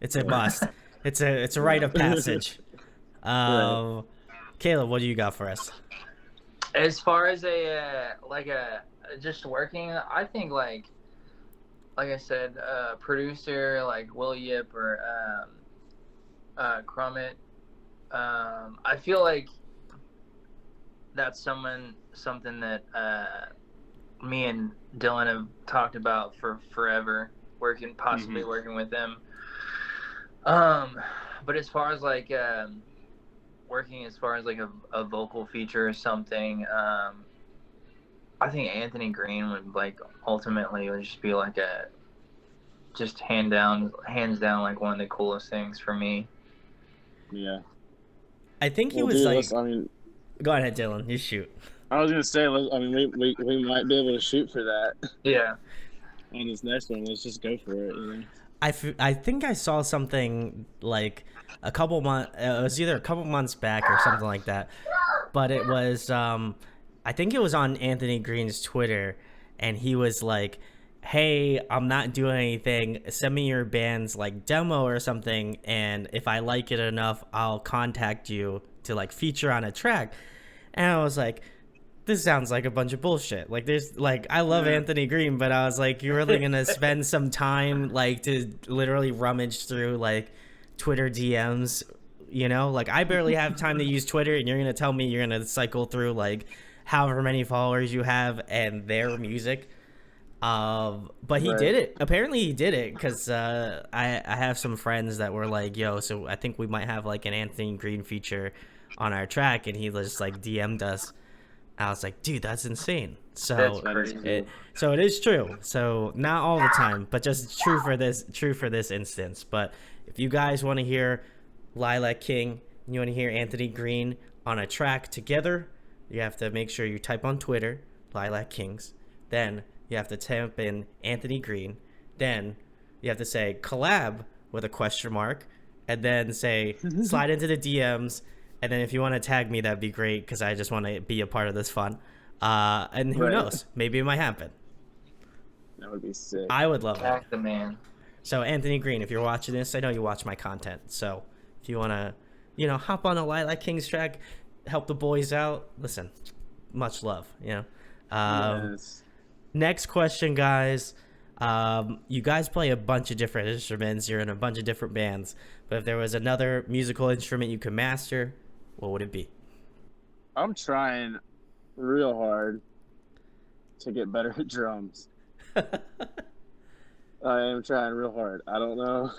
Speaker 3: It's a must. It's a rite of passage.
Speaker 1: Right.
Speaker 3: Caleb, what do you got for us?
Speaker 2: As far as just working, I think like I said, producer like Will Yip or Crummet. I feel like that's something that me and Dylan have talked about for forever, possibly working with them. But as far as like working as far as like a vocal feature or something, I think Anthony Green would like ultimately would just be like hands down like one of the coolest things for me.
Speaker 1: Yeah.
Speaker 3: I think he was like. Go ahead, Dylan. You shoot.
Speaker 1: I was gonna say, I mean, we might be able to shoot for that.
Speaker 2: Yeah.
Speaker 1: On this next one, let's just go for it. You know.
Speaker 3: I think I saw something like a couple months. It was either a couple months back or something like that. But it was I think it was on Anthony Green's Twitter, and he was like, hey, I'm not doing anything, send me your band's like demo or something, and if I like it enough, I'll contact you to like feature on a track. And I was like, this sounds like a bunch of bullshit. Like there's like, I love Anthony Green, but I was like, you're really gonna spend some time like to literally rummage through like Twitter DMs, you know? Like I barely have time to use Twitter, and you're gonna tell me you're gonna cycle through like however many followers you have and their music. But he did it. Apparently he did it because I have some friends that were like, yo, so I think we might have like an Anthony Green feature on our track, and he just like DM'd us. I was like, dude, that's insane. So so it is true. So not all the time, but just true for this instance. But if you guys want to hear Lilac King, and you want to hear Anthony Green on a track together, you have to make sure you type on Twitter Lilac Kings. Then you have to type in Anthony Green. Then you have to say collab with a question mark, and then say slide into the DMs. And then if you want to tag me, that'd be great because I just want to be a part of this fun. And who knows? Maybe it might happen.
Speaker 1: That would be sick.
Speaker 3: I would love that.
Speaker 2: The man.
Speaker 3: So Anthony Green, if you're watching this, I know you watch my content. So if you want to, hop on a Lilac Kings track, help the boys out, listen, much love. Yes. Next question, guys. You guys play a bunch of different instruments. You're in a bunch of different bands. But if there was another musical instrument you could master, what would it be?
Speaker 1: I'm trying real hard to get better at drums. I am trying real hard. I don't know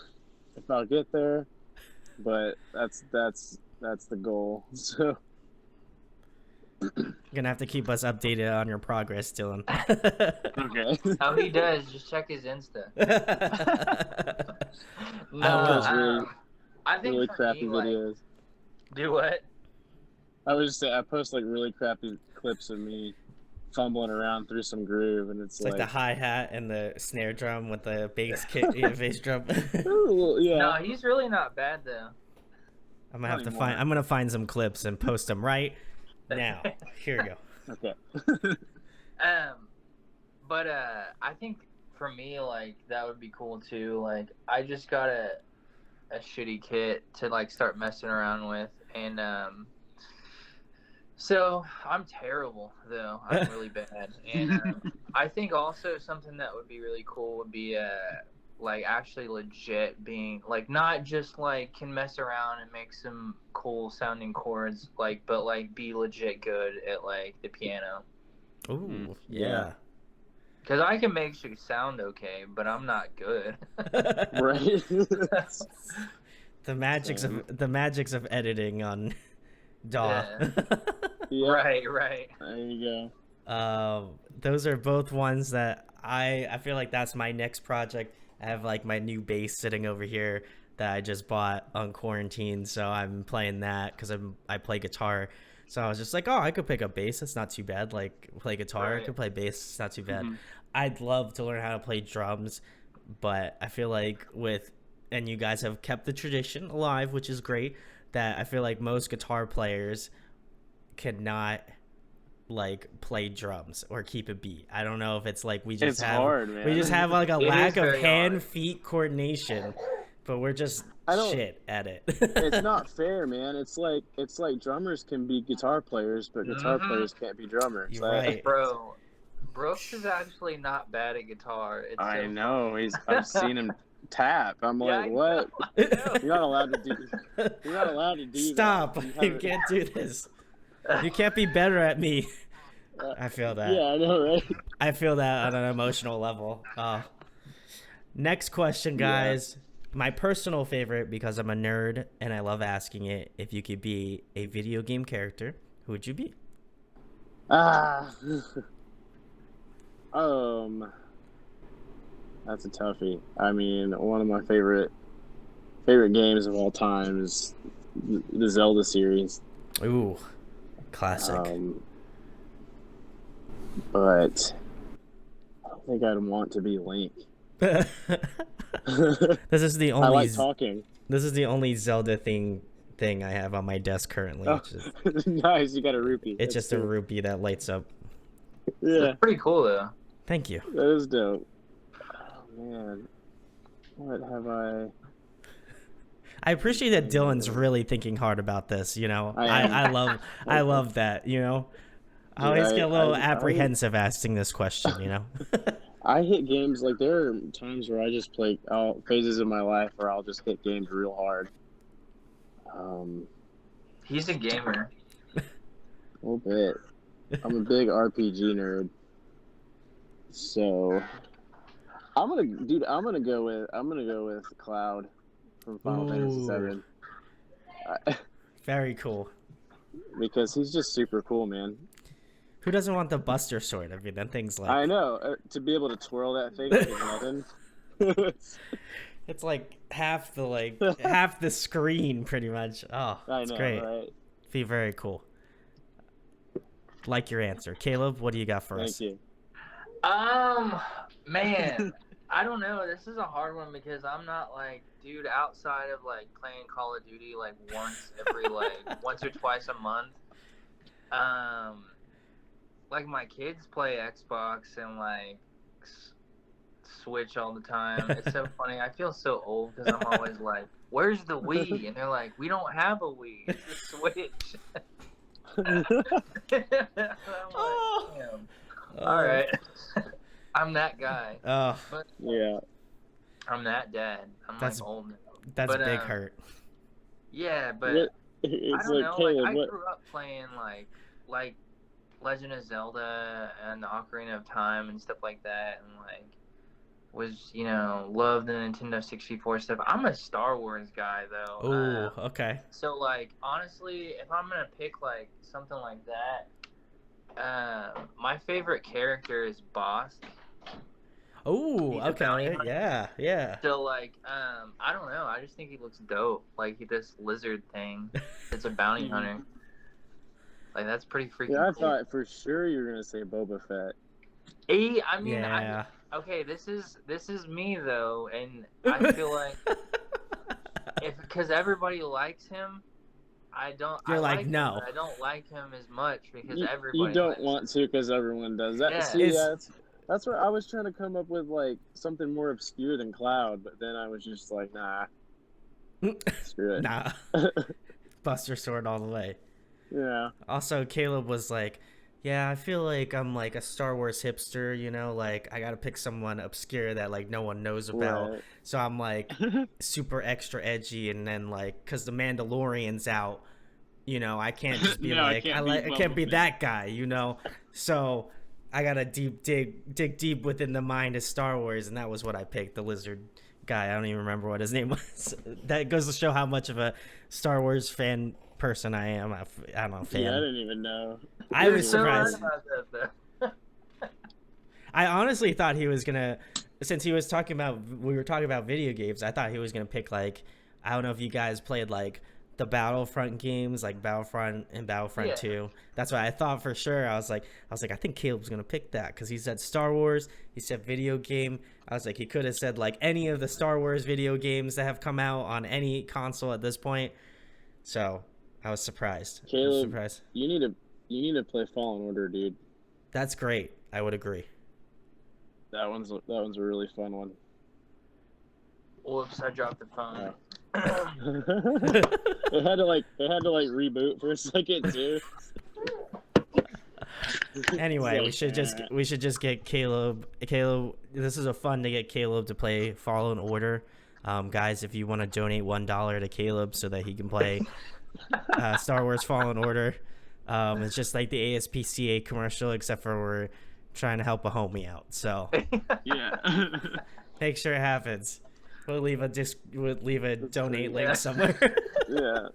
Speaker 1: if I'll get there, but that's the goal. So
Speaker 3: you're gonna have to keep us updated on your progress, Dylan.
Speaker 1: Okay.
Speaker 2: Oh, he does. Just check his Insta. I think
Speaker 1: really crappy videos.
Speaker 2: Do what?
Speaker 1: I would just say I post like really crappy clips of me fumbling around through some groove, and it's
Speaker 3: like the hi-hat and the snare drum with the bass bass drum.
Speaker 1: Yeah.
Speaker 2: No, he's really not bad though.
Speaker 3: I'm gonna find some clips and post them right now. Here we
Speaker 1: go.
Speaker 3: Okay.
Speaker 2: But I think for me, like that would be cool too. Like I just got a shitty kit to like start messing around with, and so I'm terrible though. I'm really bad, and I think also something that would be really cool would be like actually legit being like not just like can mess around and make some cool sounding chords, like but like be legit good at like the piano.
Speaker 3: Ooh,
Speaker 1: Yeah.
Speaker 3: yeah.
Speaker 2: Because I can make shit sound okay, but I'm not good.
Speaker 1: Right.
Speaker 3: The magics
Speaker 1: Same.
Speaker 3: of the magics of editing on DAW.
Speaker 1: Yeah.
Speaker 2: Right.
Speaker 1: There you
Speaker 3: Those are both ones that I feel like that's my next project. I have like my new bass sitting over here that I just bought on quarantine, so I'm playing that because I play guitar. So I was just like, oh, I could pick up bass. That's not too bad. Like play guitar, I
Speaker 2: Right.
Speaker 3: could play bass. It's not too bad.
Speaker 2: Mhm.
Speaker 3: I'd love to learn how to play drums, but I feel like and you guys have kept the tradition alive, which is great. That I feel like most guitar players cannot like play drums or keep a beat. I don't know if it's like we just
Speaker 1: It's hard,
Speaker 3: we
Speaker 1: man.
Speaker 3: just have like a
Speaker 2: It
Speaker 3: lack
Speaker 2: is
Speaker 3: of
Speaker 2: very
Speaker 3: hand
Speaker 2: hard.
Speaker 3: feet coordination, but we're just
Speaker 1: I don't-
Speaker 3: shit at it.
Speaker 1: It's not fair, man. It's like drummers can be guitar players, but guitar
Speaker 2: Mhm.
Speaker 1: players can't be drummers.
Speaker 3: You're right.
Speaker 2: Bro, Brooks is actually not bad at guitar. It's
Speaker 1: I
Speaker 2: so
Speaker 1: know. I've seen him tap. I'm
Speaker 2: Yeah,
Speaker 1: like,
Speaker 2: I
Speaker 1: what?
Speaker 2: know, I know.
Speaker 1: You're not allowed to do. You're not allowed to do
Speaker 3: Stop!
Speaker 1: that.
Speaker 3: You can't do this. You can't be better at me. I feel that.
Speaker 1: Yeah, I know, right?
Speaker 3: I feel that on an emotional level. Next question, guys. My personal favorite, because I'm a nerd and I love asking it. If you could be a video game character, who would you be?
Speaker 1: That's a toughie. I mean, one of my favorite games of all time is the Zelda series.
Speaker 3: Ooh, classic.
Speaker 1: But I don't think I'd want to be Link.
Speaker 3: This is the
Speaker 1: I
Speaker 3: only.
Speaker 1: like talking.
Speaker 3: This is the only Zelda thing I have on my desk currently.
Speaker 1: Oh,
Speaker 3: Which is,
Speaker 1: nice, you got a rupee.
Speaker 3: it's
Speaker 1: That's
Speaker 3: just a
Speaker 1: cool.
Speaker 3: rupee that lights up.
Speaker 1: Yeah,
Speaker 2: It's pretty cool though.
Speaker 3: Thank you.
Speaker 1: that is dope. Oh man, what have I?
Speaker 3: I appreciate that Dylan's really thinking hard about this. You know,
Speaker 1: I am.
Speaker 3: I love that. You know, I
Speaker 1: Dude,
Speaker 3: always get a little
Speaker 1: I-
Speaker 3: apprehensive asking this question. You know.
Speaker 1: I hit games like there are times where I just play phases of my life where I'll just hit games real hard.
Speaker 2: He's a gamer.
Speaker 1: A little bit. I'm a big RPG nerd. So I'm gonna go with Cloud from Final Fantasy
Speaker 3: Ooh.
Speaker 1: VII.
Speaker 3: Very cool.
Speaker 1: Because he's just super cool, man.
Speaker 3: Who doesn't want the Buster Sword? I mean, that thing's like.
Speaker 1: I know, to be able to twirl that thing like it's nothing.
Speaker 3: It's like half the screen, pretty much. Oh,
Speaker 1: I
Speaker 3: it's
Speaker 1: know,
Speaker 3: great.
Speaker 1: right?
Speaker 3: Be very cool. Like your answer, Caleb. What do you got for us?
Speaker 1: Thank you.
Speaker 2: Man, I don't know. This is a hard one because I'm not like, dude, outside of like playing Call of Duty like once or twice a month. Like my kids play Xbox and like Switch all the time. It's so funny. I feel so old because I'm always like, "Where's the Wii?" And they're like, "We don't have a Wii. It's the Switch." I'm like, damn. All right. I'm that guy.
Speaker 3: Oh,
Speaker 2: But
Speaker 1: Yeah.
Speaker 2: I'm that dad. I'm
Speaker 3: That's-
Speaker 2: like old now.
Speaker 3: that's
Speaker 2: But,
Speaker 3: big hurt.
Speaker 2: Yeah, but
Speaker 1: What-
Speaker 2: I
Speaker 1: It's
Speaker 2: don't
Speaker 1: like,
Speaker 2: know.
Speaker 1: Caleb,
Speaker 2: Like I
Speaker 1: what?
Speaker 2: grew up playing like Legend of Zelda and the Ocarina of Time and stuff like that, and like was loved the Nintendo 64 stuff. I'm a Star Wars guy though.
Speaker 3: Oh, okay.
Speaker 2: So like honestly, if I'm gonna pick like something like that, my favorite character is Boss.
Speaker 3: Oh,
Speaker 2: He's a bounty
Speaker 3: okay.
Speaker 2: hunter.
Speaker 3: Yeah.
Speaker 2: So like, I don't know. I just think he looks dope. Like this lizard thing. It's a bounty hunter. Like that's pretty freaking
Speaker 1: Yeah, I
Speaker 2: cool.
Speaker 1: thought for sure you were gonna say Boba Fett.
Speaker 2: I mean,
Speaker 3: Yeah.
Speaker 2: okay. This is me though, and I feel like because everybody likes him, I don't.
Speaker 3: You're
Speaker 2: I
Speaker 3: like,
Speaker 2: like him,
Speaker 3: no.
Speaker 2: but I don't like him as much because
Speaker 1: You
Speaker 2: everybody.
Speaker 1: don't
Speaker 2: likes
Speaker 1: want to because everyone does that.
Speaker 2: Yeah.
Speaker 1: See,
Speaker 3: It's-
Speaker 1: that's where I was trying to come up with like something more obscure than Cloud, but then I was just like, nah, screw it.
Speaker 3: Nah. Buster Sword all the way.
Speaker 1: Yeah.
Speaker 3: Also, Caleb was like, Yeah, I feel like I'm like a Star Wars hipster, you know, like I gotta pick someone obscure that like no one knows about.
Speaker 1: Right.
Speaker 3: So I'm like super extra edgy, and then like, cause the Mandalorian's out, you know, I can't just be
Speaker 5: No, I
Speaker 3: like
Speaker 5: can't be
Speaker 3: I can't
Speaker 5: Boba
Speaker 3: be
Speaker 5: Fett.
Speaker 3: that guy, you know. So I gotta dig deep within the mind of Star Wars, and that was what I picked, the lizard guy. I don't even remember what his name was. That goes to show how much of a Star Wars fan person I am. I don't know,
Speaker 1: Yeah, I
Speaker 3: fan.
Speaker 1: didn't even know.
Speaker 3: I
Speaker 2: You're
Speaker 3: was
Speaker 2: so right
Speaker 3: surprised.
Speaker 2: about that, though.
Speaker 3: I honestly thought he was gonna, since he was talking about, we were talking about video games. I thought he was gonna pick like, I don't know if you guys played like the Battlefront games, like Battlefront and Battlefront
Speaker 2: Yeah.
Speaker 3: 2. That's what I thought for sure. I was like, I think Caleb's gonna pick that because he said Star Wars, he said video game. I was like, he could have said like any of the Star Wars video games that have come out on any console at this point. So I was surprised.
Speaker 1: Caleb, you need to play Fallen Order, dude.
Speaker 3: That's great. I would agree.
Speaker 1: That one's a really fun one.
Speaker 2: Whoops, I dropped the phone.
Speaker 1: They had to reboot for a second too.
Speaker 3: Anyway,
Speaker 1: It's like,
Speaker 3: we should just get Caleb. Caleb, this is a fun to get Caleb to play Fallen Order. Guys, if you want to donate $1 to Caleb so that he can play Star Wars Fallen Order, it's just like the ASPCA commercial, except for we're trying to help a homie out. So
Speaker 5: Yeah.
Speaker 3: make sure it happens. We'll leave a donate link somewhere.
Speaker 1: Yeah.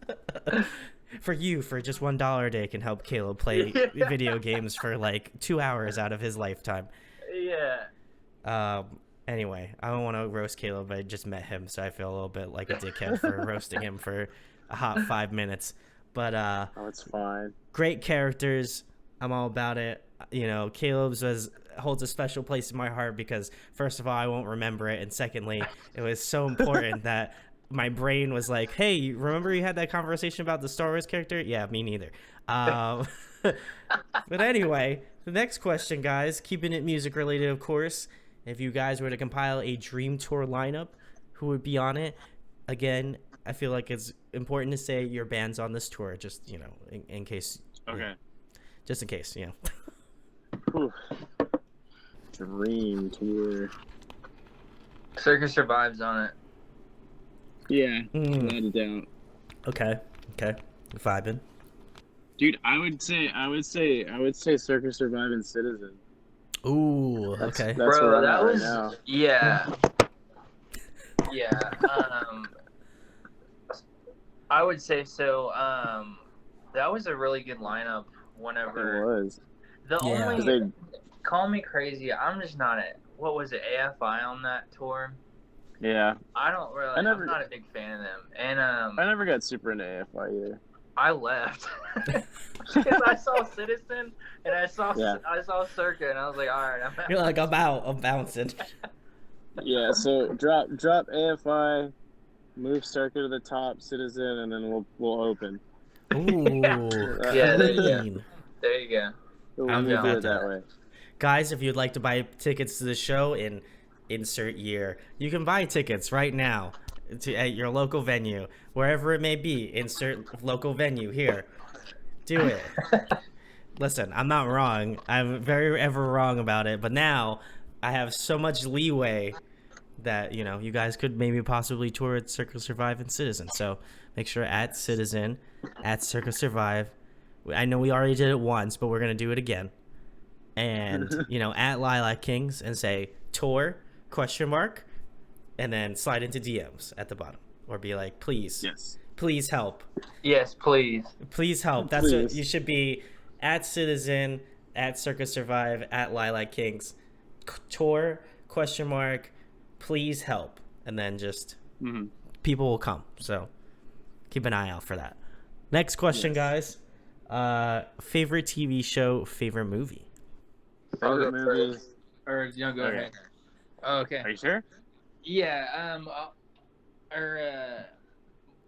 Speaker 3: For just $1 a day can help Caleb play video games for like 2 hours out of his lifetime.
Speaker 2: Yeah.
Speaker 3: Anyway, I don't want to roast Caleb. I just met him, so I feel a little bit like a dickhead for roasting him for a hot 5 minutes. But
Speaker 1: Oh, it's fine.
Speaker 3: great characters. I'm all about it. You know, Caleb's holds a special place in my heart because first of all, I won't remember it, and secondly, it was so important that my brain was like, "Hey, remember you had that conversation about the Star Wars character?" Yeah, me neither. But anyway, the next question, guys, keeping it music related, of course. If you guys were to compile a dream tour lineup, who would be on it? Again, I feel like it's important to say your band's on this tour, just, you know, in case.
Speaker 5: Okay.
Speaker 3: Just in case, you know.
Speaker 1: Whew. Dream tour.
Speaker 2: Circus Survives on it.
Speaker 5: Yeah.
Speaker 3: Mm.
Speaker 5: Without a doubt.
Speaker 3: Okay. Vibing.
Speaker 5: Dude, I would say
Speaker 1: Circus Survive and Citizen.
Speaker 3: Ooh,
Speaker 1: That's
Speaker 3: okay.
Speaker 1: where
Speaker 2: Bro,
Speaker 1: I'm
Speaker 2: that
Speaker 1: at right
Speaker 2: was
Speaker 1: now.
Speaker 2: yeah. Yeah. I would say so. That was a really good lineup.
Speaker 1: It
Speaker 2: Whenever
Speaker 1: was.
Speaker 2: the
Speaker 3: Yeah.
Speaker 2: only
Speaker 1: 'Cause they-
Speaker 2: call me crazy, I'm just not a what was it AFI on that tour.
Speaker 1: Yeah.
Speaker 2: I don't really.
Speaker 1: I never-
Speaker 2: I'm not a big fan of them, and
Speaker 1: I never got super into AFI either.
Speaker 2: I left because I saw Citizen and I saw Circa, and I was like, all right, I'm out.
Speaker 3: You're like, I'm out. I'm bouncing.
Speaker 1: Yeah, so drop AFI, move Circuit to the top, Citizen, and then we'll open.
Speaker 3: Ooh.
Speaker 2: Yeah, there you go.
Speaker 3: clean.
Speaker 2: There you go.
Speaker 1: We'll
Speaker 3: I'm
Speaker 1: do
Speaker 3: down
Speaker 1: it
Speaker 3: with
Speaker 1: that
Speaker 3: that.
Speaker 1: way.
Speaker 3: Guys, if you'd like to buy tickets to the show in insert year, you can buy tickets right now at your local venue, wherever it may be. Insert local venue here. Do it. Listen, I'm not wrong. I'm very ever wrong about it, but now I have so much leeway that, you know, you guys could maybe possibly tour at Circus Survive and Citizen. So make sure at Citizen, at Circus Survive. I know we already did it once, but we're going to do it again. And, you know, at Lilac Kings and say tour, ? And then slide into DMs at the bottom. Or be like, please,
Speaker 5: yes.
Speaker 3: please help.
Speaker 2: Yes, please.
Speaker 3: Please help. That's what
Speaker 1: Please.
Speaker 3: you should be at Citizen, at Circus Survive, at Lilac Kings. Tour, ? Please help. And then just
Speaker 5: Mm-hmm.
Speaker 3: people will come. So keep an eye out for that. Next question, guys. Favorite TV show, favorite movie?
Speaker 1: Favorite movie.
Speaker 2: Or go
Speaker 5: Okay.
Speaker 2: ahead. Oh, okay.
Speaker 5: Are you sure?
Speaker 2: Yeah.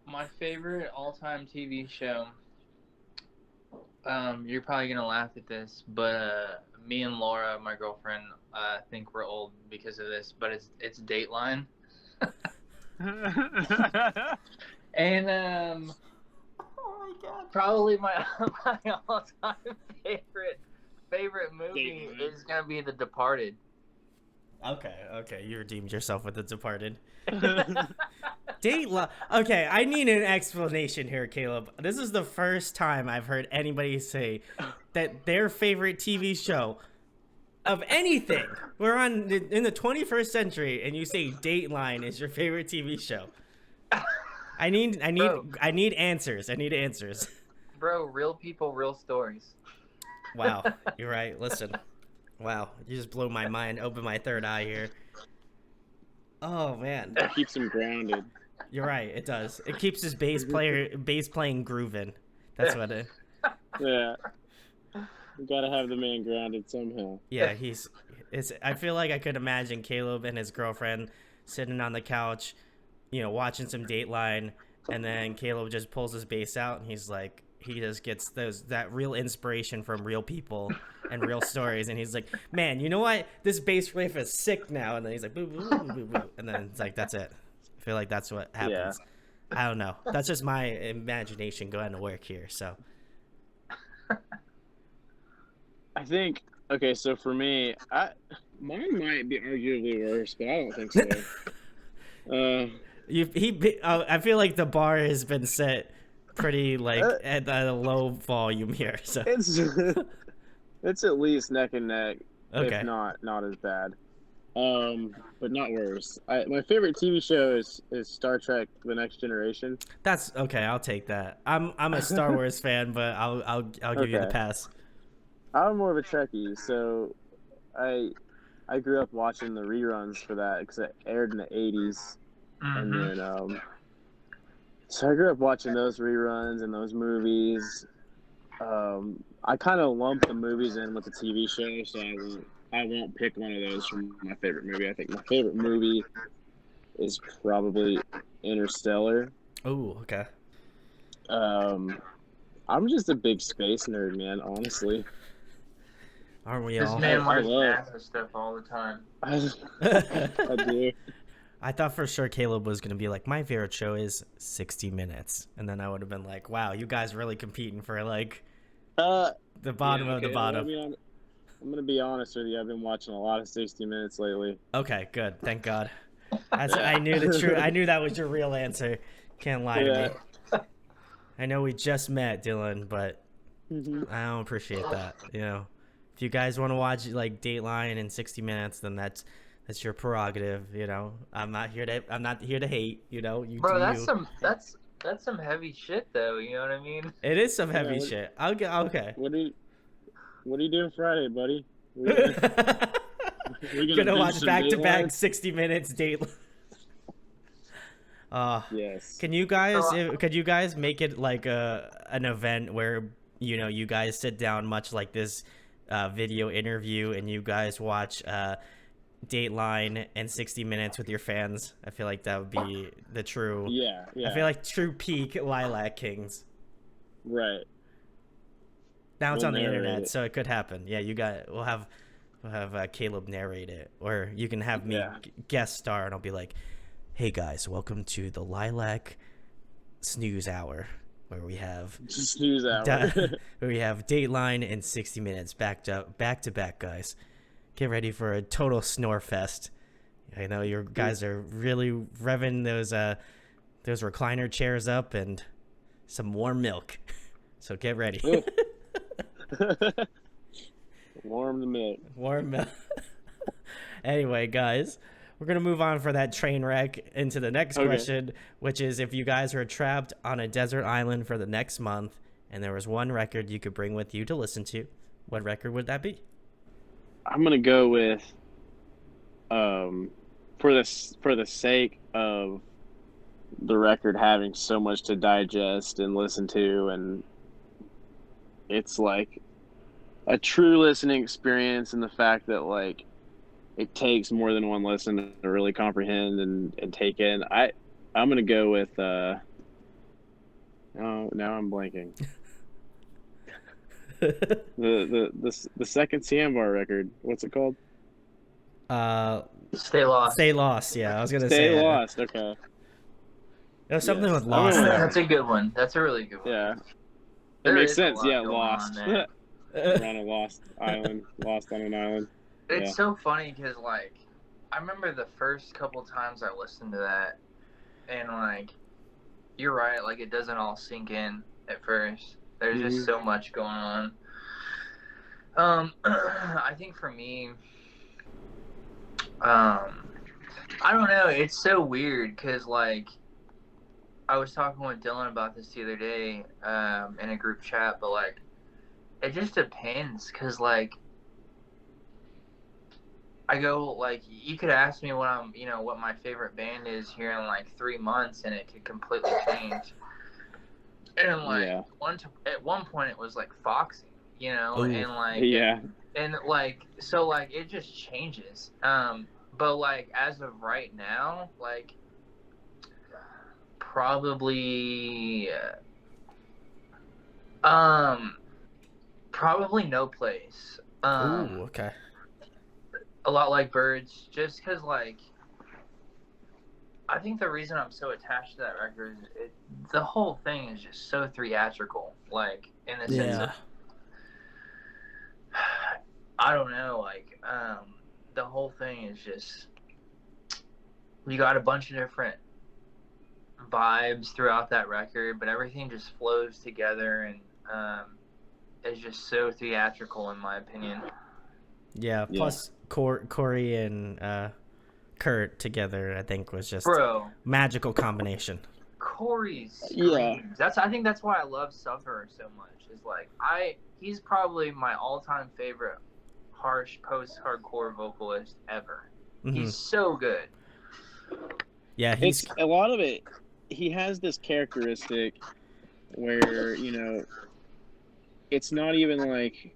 Speaker 2: My favorite all-time TV show. You're probably gonna laugh at this, but me and Laura, my girlfriend, think we're old because of this, but it's Dateline. And oh my god, probably my all-time favorite favorite movie
Speaker 5: Dateline.
Speaker 2: is gonna be The Departed.
Speaker 3: Okay, you redeemed yourself with The Departed. Dateline. Okay, I need an explanation here, Caleb. This is the first time I've heard anybody say that their favorite TV show of anything. We're in the 21st century, and you say Dateline is your favorite TV show. I need answers. I need answers.
Speaker 2: Bro, real people, real stories.
Speaker 3: Wow, you're right. Listen, wow, you just blew my mind, opened my third eye here. Oh man,
Speaker 5: It keeps him grounded.
Speaker 3: you're right. It does. It keeps his bass playing grooving. That's what it.
Speaker 5: Yeah. You gotta have the man grounded somehow.
Speaker 3: Yeah, I feel like I could imagine Caleb and his girlfriend sitting on the couch, watching some Dateline, and then Caleb just pulls his bass out, and he's like, he just gets that real inspiration from real people and real stories, and he's like, man, you know what? This bass riff is sick now, and then he's like, boo, boo, boo, boo, boo, and then it's like, that's it. I feel like that's what happens. Yeah. I don't know. That's just my imagination going to work here. So.
Speaker 5: I think, okay, so for me, mine might be arguably worse, but I don't think so.
Speaker 3: I feel like the bar has been set pretty at a low volume here. So
Speaker 5: it's at least neck and neck,
Speaker 3: okay.
Speaker 5: If not as bad. But not worse. My favorite TV show is Star Trek: The Next Generation.
Speaker 3: That's okay. I'll take that. I'm a Star Wars fan, but I'll give you the pass.
Speaker 5: I'm more of a Trekkie, so I grew up watching the reruns for that because it aired in the 80s, and then so I grew up watching those reruns and those movies. I kind of lump the movies in with the TV show, so I won't pick one of those from my favorite movie. I think my favorite movie is probably Interstellar.
Speaker 3: Oh, okay.
Speaker 5: I'm just a big space nerd, man, honestly.
Speaker 3: Aren't we
Speaker 2: This
Speaker 3: all?
Speaker 2: man likes NASA stuff all the time.
Speaker 5: I do.
Speaker 3: I thought for sure Caleb was going to be like, my favorite show is 60 Minutes. And then I would have been like, wow, you guys really competing for the bottom of the bottom.
Speaker 5: I'm going to be honest with you. I've been watching a lot of 60 Minutes lately.
Speaker 3: Okay, good. Thank God. I knew the truth. I knew that was your real answer. Can't lie to me. I know we just met, Dylan, but I don't appreciate that. If you guys want to watch Dateline in 60 Minutes, then that's your prerogative. I'm not here to hate. You
Speaker 2: bro,
Speaker 3: do
Speaker 2: you. That's some heavy shit, though. You know what I mean?
Speaker 3: It is some heavy shit. I'll get okay.
Speaker 5: What are you doing Friday, buddy? We're
Speaker 3: gonna watch back-to-back 60 Minutes Dateline.
Speaker 5: Yes.
Speaker 3: Could you guys make it like an event where you guys sit down much like this video interview and you guys watch Dateline and 60 Minutes with your fans? I feel like that would be the true I feel like true peak Lilac Kings.
Speaker 5: Right.
Speaker 3: Now it's on the internet, so it could happen. Yeah, we'll have Caleb narrate it, or you can have me guest star, and I'll be like, hey guys, welcome to the Lilac Snooze Hour, where we have
Speaker 5: Snooze Hour.
Speaker 3: where we have Dateline and 60 Minutes back to back, guys. Get ready for a total snore fest. I know your guys are really revving those recliner chairs up and some warm milk. So get ready.
Speaker 5: Warm the milk.
Speaker 3: Warm milk. Anyway, guys, we're going to move on for that train wreck into the next question, which is if you guys were trapped on a desert island for the next month and there was one record you could bring with you to listen to, what record would that be?
Speaker 5: I'm going to go with, for the sake of the record having so much to digest and listen to, and it's like a true listening experience, and the fact that it takes more than one listen to really comprehend and take in. I'm gonna go with now I'm blanking. the second Sandbar record. What's it called?
Speaker 2: Stay Lost.
Speaker 3: Stay Lost. Yeah, I was gonna say
Speaker 5: Stay Lost. Okay.
Speaker 3: There's something with Lost there.
Speaker 2: That's a good one. That's a really good one.
Speaker 5: Yeah. It makes sense. Yeah, Lost. We're on a lost island, lost on an island.
Speaker 2: It's so funny because, like, I remember the first couple times I listened to that, and, like, you're right, like, it doesn't all sink in at first. There's just so much going on. I think for me, I don't know, it's so weird because, like, I was talking with Dylan about this the other day in a group chat, but, like, it just depends because, like, I go, like, you could ask me what my favorite band is here in, like, 3 months, and it could completely change. And, like, at one point it was, like, Foxy,
Speaker 3: Ooh.
Speaker 2: and, like, and, like, so, like, it just changes. But, like, as of right now, like, probably No Place.
Speaker 3: Ooh, okay.
Speaker 2: A lot like Birds, just because, like, I think the reason I'm so attached to that record is the whole thing is just so theatrical, like, in the sense of, I don't know, like, the whole thing is just, you got a bunch of different vibes throughout that record, but everything just flows together and is just so theatrical, in my opinion.
Speaker 3: Yeah, plus Corey and Kurt together, I think, was just magical combination.
Speaker 2: Corey's screams. I think that's why I love Sufferer so much. Is like he's probably my all-time favorite harsh post-hardcore vocalist ever. Mm-hmm. He's so good.
Speaker 3: Yeah,
Speaker 5: it's a lot of it. He has this characteristic where it's not even like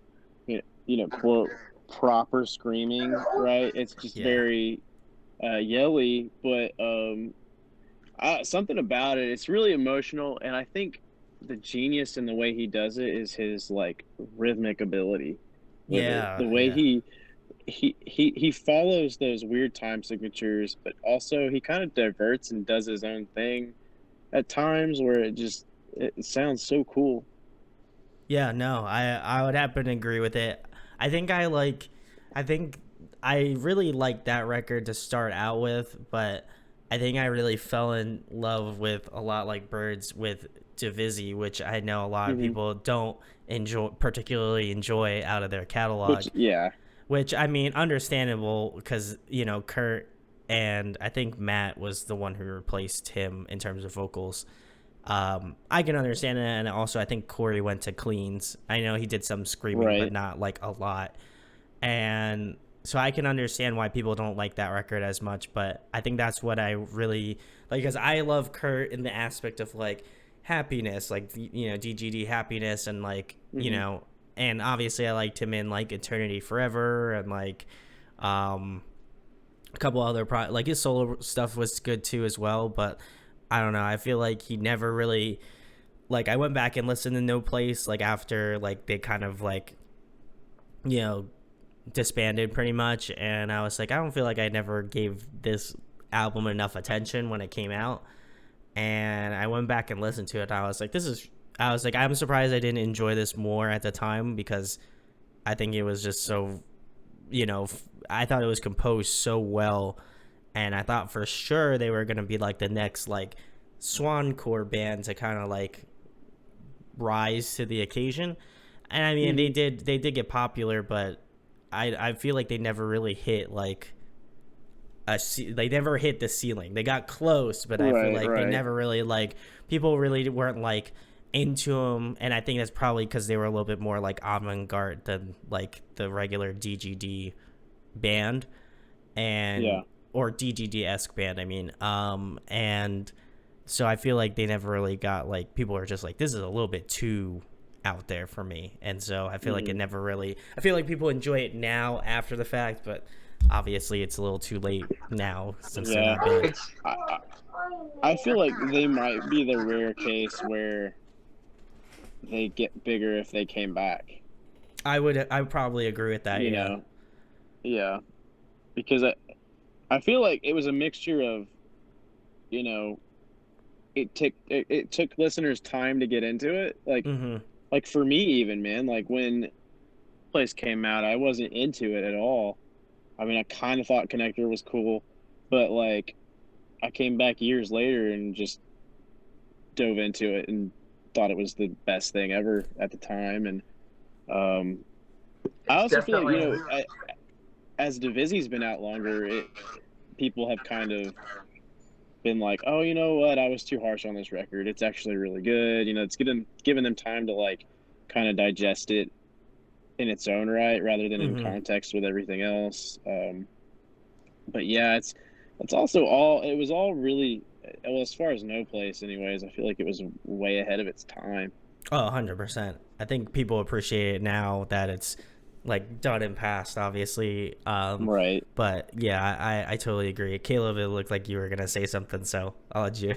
Speaker 5: quote proper screaming, right? It's just very yelly, but something about it, it's really emotional, and I think the genius in the way he does it is his like rhythmic ability with it. The way he follows those weird time signatures, but also he kind of diverts and does his own thing at times where it sounds so cool.
Speaker 3: Yeah, no, I would happen to agree with it. I think I really liked that record to start out with, but I think I really fell in love with a lot like Birds with Divisi, which I know a lot of people don't particularly enjoy out of their catalog. Which I mean, understandable because Kurt and I think Matt was the one who replaced him in terms of vocals. I can understand it, and also I think Corey went to cleans. I know he did some screaming, but not like a lot. And so I can understand why people don't like that record as much, but I think that's what I really like, because I love Kurt in the aspect of like happiness, like DGD happiness, and like and obviously I liked him in like Eternity Forever, and like a couple other like his solo stuff was good too as well, but I don't know. I feel like he never really, like, I went back and listened to No Place, like, after, like, they kind of, like, disbanded pretty much. And I was like, I don't feel like I never gave this album enough attention when it came out. And I went back and listened to it. And I was like, I'm surprised I didn't enjoy this more at the time, because I think it was just so, I thought it was composed so well. And I thought for sure they were going to be like the next like swancore band to kind of like rise to the occasion. And I mean, they did get popular, but I feel like they never really hit like they never hit the ceiling. They got close, but I feel like they never really like, people really weren't like into them. And I think that's probably because they were a little bit more like avant-garde than like the regular DGD band. And or DGD-esque band, I mean. And so I feel like they never really got, like, people are just like, this is a little bit too out there for me. And so I feel like it never really, I feel like people enjoy it now after the fact, but obviously it's a little too late now since they're not big.
Speaker 5: I feel like they might be the rare case where they get bigger if they came back.
Speaker 3: I would probably agree with that,
Speaker 5: Yeah. Because I feel like it was a mixture of, it took listeners time to get into it. Like, like for me even, man, like when Place came out, I wasn't into it at all. I mean, I kind of thought Connector was cool, but like I came back years later and just dove into it and thought it was the best thing ever at the time. And um, I
Speaker 2: It's
Speaker 5: also feel like, you
Speaker 2: definitely.
Speaker 5: know, as Divisy's been out longer, people have kind of been like, oh, you know what, I was too harsh on this record. It's actually really good. You know, it's giving them time to like kind of digest it in its own right rather than in context with everything else. But yeah, it's also all it was all really well as far as No Place anyways. I feel like it was way ahead of its time.
Speaker 3: Oh, 100%. I think people appreciate it now that it's like done and past, obviously.
Speaker 5: Right.
Speaker 3: But yeah, I totally agree. Caleb, it looked like you were gonna say something, so I'll let you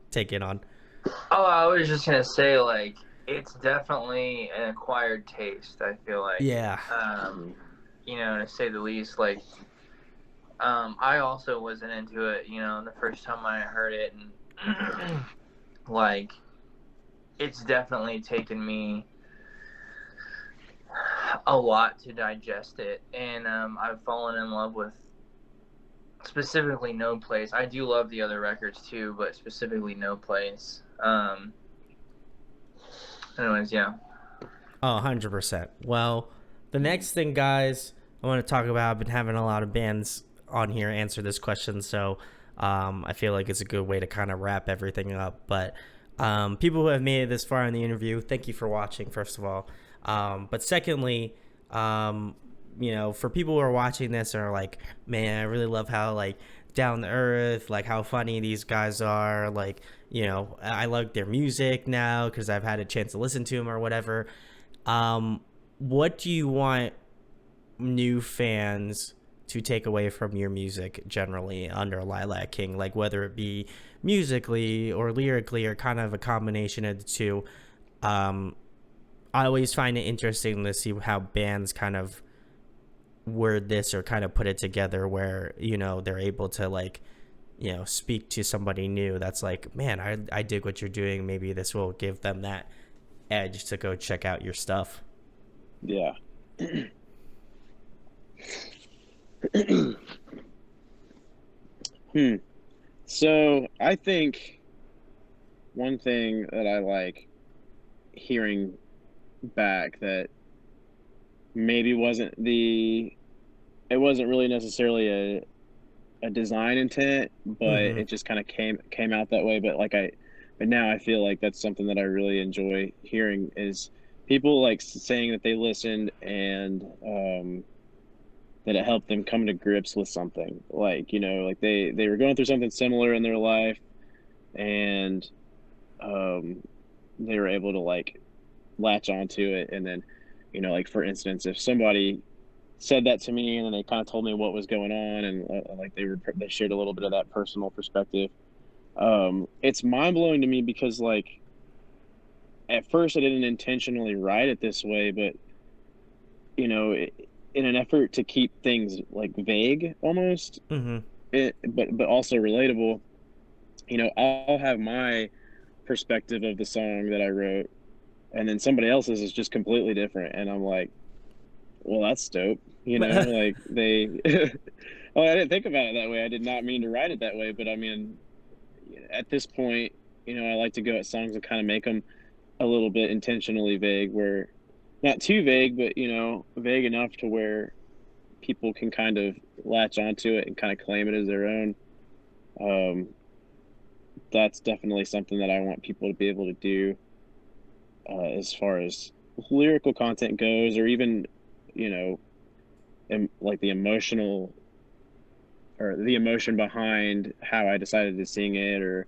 Speaker 3: take it on.
Speaker 2: Oh, I was just gonna say, like, it's definitely an acquired taste. I feel like,
Speaker 3: Yeah.
Speaker 2: you know, to say the least. Like, I also wasn't into it, you know, the first time I heard it, and like, it's definitely taken me a lot to digest it, and I've fallen in love with specifically No Place. I do love the other records too, but specifically No Place. Anyways, yeah.
Speaker 3: Oh, 100%. Well, the next thing, guys, I want to talk about, I've been having a lot of bands on here answer this question, so I feel like it's a good way to kind of wrap everything up. But people who have made it this far in the interview, thank you for watching, first of all. But secondly, you know, for people who are watching this and are like, man, I really love how, like, down to earth, like how funny these guys are, like, you know, I like their music now because I've had a chance to listen to them or whatever. What do you want new fans to take away from your music generally under Lilac King, like whether it be musically or lyrically or kind of a combination of the two? I always find it interesting to see how bands kind of word this or kind of put it together where, you know, they're able to, like, you know, speak to somebody new that's like, man, I dig what you're doing. Maybe this will give them that edge to go check out your stuff.
Speaker 5: Yeah. So I think one thing that I like hearing back that maybe it wasn't really necessarily a design intent, but it just kind of came out that way. But now I feel like that's something that I really enjoy hearing is people like saying that they listened and that it helped them come to grips with something. Like, you know, like they were going through something similar in their life, and they were able to like latch onto it. And then, you know, like for instance, if somebody said that to me and then they kind of told me what was going on, and like they shared a little bit of that personal perspective, it's mind-blowing to me because like at first I didn't intentionally write it this way, but you know, in an effort to keep things like vague almost, but also relatable, you know, I'll have my perspective of the song that I wrote, and then somebody else's is just completely different, and I'm like, well, that's dope, you know, like they. Oh, I didn't think about it that way. I did not mean to write it that way, but I mean, at this point, you know, I like to go at songs and kind of make them a little bit intentionally vague, where not too vague, but you know, vague enough to where people can kind of latch onto it and kind of claim it as their own. Um, that's definitely something that I want people to be able to do as far as lyrical content goes, or even, you know, like the emotional or the emotion behind how I decided to sing it, or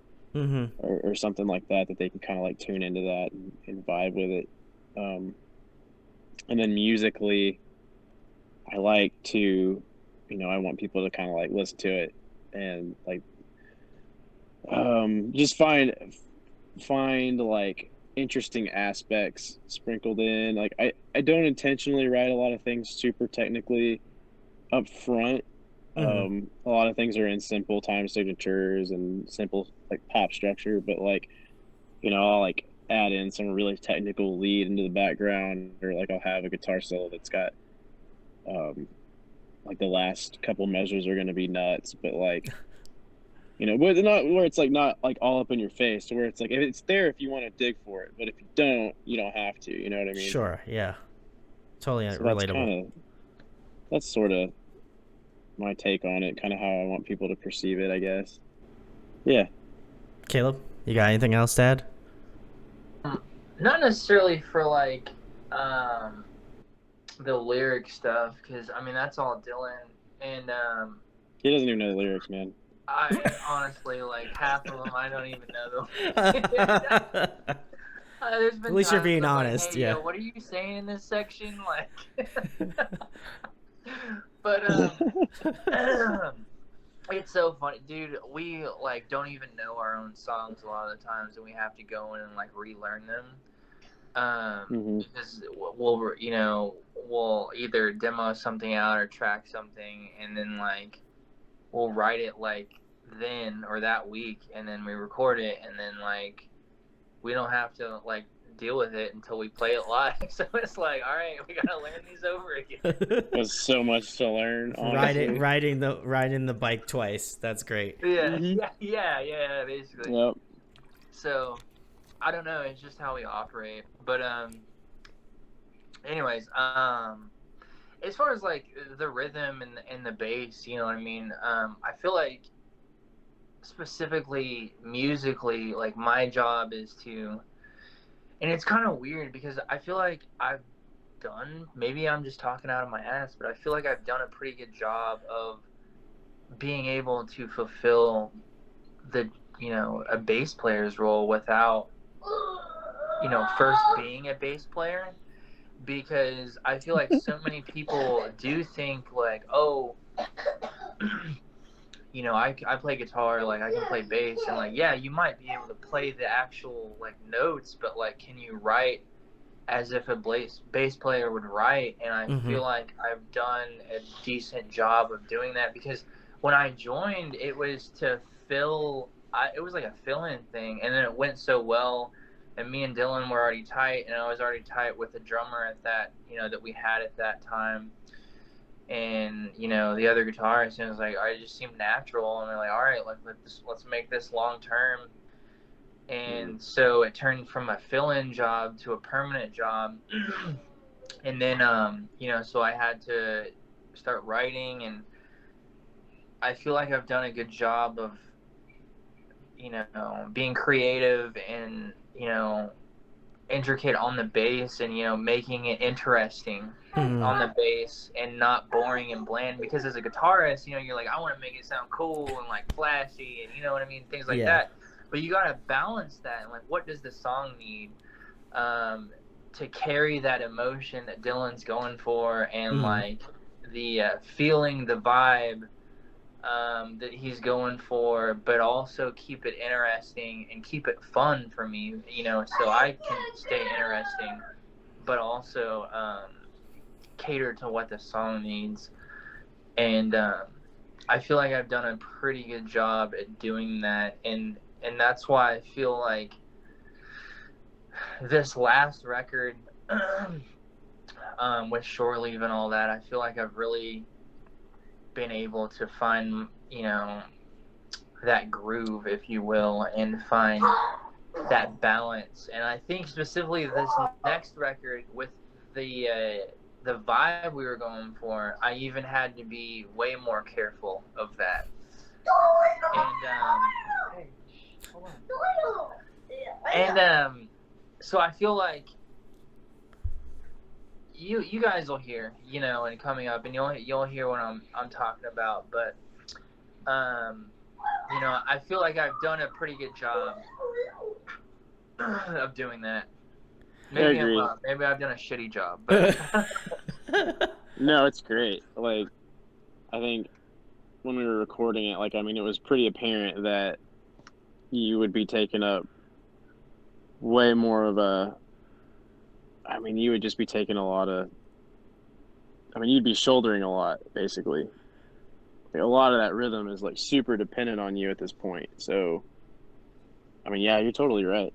Speaker 5: something like that, that they can kind of like tune into that and vibe with it. And then musically, I like to, you know, I want people to kind of like listen to it and like just find like interesting aspects sprinkled in. Like I don't intentionally write a lot of things super technically up front. A lot of things are in simple time signatures and simple like pop structure, but like, you know, add in some really technical lead into the background, or like I'll have a guitar solo that's got like the last couple measures are going to be nuts, but like where it's like not like all up in your face, to where it's like if it's there if you want to dig for it, but if you don't have to. You know what I mean?
Speaker 3: Sure. Yeah. Totally
Speaker 5: So
Speaker 3: relatable.
Speaker 5: that's sort of my take on it, kind of how I want people to perceive it, I guess. Yeah.
Speaker 3: Caleb, you got anything else to add?
Speaker 2: Not necessarily for like the lyric stuff, because I mean that's all Dylan, and
Speaker 5: He doesn't even know the lyrics, man.
Speaker 2: I honestly, like, half of them I don't even know them. There's been
Speaker 3: At least you're
Speaker 2: times
Speaker 3: being
Speaker 2: I'm
Speaker 3: honest,
Speaker 2: like, hey,
Speaker 3: yeah.
Speaker 2: yo, what are you saying in this section? Like, but it's so funny, dude. We like don't even know our own songs a lot of the times, and we have to go in and like relearn them. Because we'll either demo something out or track something, and then like we'll write it like then or that week, and then we record it, and then like we don't have to like deal with it until we play it live. So it's like, all right, we gotta learn these over again.
Speaker 5: There's so much to learn, honestly.
Speaker 3: Riding the bike twice. That's great.
Speaker 2: Yeah, basically.
Speaker 5: Yep.
Speaker 2: So I don't know, it's just how we operate. But anyways, as far as like the rhythm and the bass, you know what I mean? I feel like specifically musically, like my job is to, and it's kind of weird because I feel like maybe I'm just talking out of my ass, but I feel like I've done a pretty good job of being able to fulfill a bass player's role without, first being a bass player. Because I feel like so many people do think like, oh, I play guitar, like I can play bass, and like, yeah, you might be able to play the actual like notes, but like, can you write as if a bass player would write? And I feel like I've done a decent job of doing that, because when I joined, it was to it was like a fill-in thing, and then it went so well. And me and Dylan were already tight, and I was already tight with the drummer at that we had at that time. And, the other guitarist, and it was like, it just seemed natural. And they're like, all right, let's make this long term. And so it turned from a fill-in job to a permanent job. And then, so I had to start writing, and I feel like I've done a good job of, being creative and, intricate on the bass, and making it interesting on the bass and not boring and bland. Because as a guitarist, you're like, I want to make it sound cool and like flashy, and you know what I mean, things like that. But you gotta balance that, and like, what does the song need to carry that emotion that Dylan's going for, and like the feeling, the vibe that he's going for, but also keep it interesting and keep it fun for me, so I can stay interesting, but also cater to what the song needs. And I feel like I've done a pretty good job at doing that, and that's why I feel like this last record with Shore Leave and all that, I feel like I've really been able to find, that groove, if you will, and find that balance. And I think specifically this next record, with the vibe we were going for, I even had to be way more careful of that. And hey, hold on. And so I feel like you guys will hear, and coming up, and you'll hear what I'm talking about. But I feel like I've done a pretty good job of doing that. Maybe maybe I've done a shitty job, but
Speaker 5: no, it's great. Like, I think when we were recording it, like, I mean, it was pretty apparent that you would be taking up way more of you would just be taking a lot of, you'd be shouldering a lot, basically. Like, a lot of that rhythm is, like, super dependent on you at this point. So, yeah, you're totally right.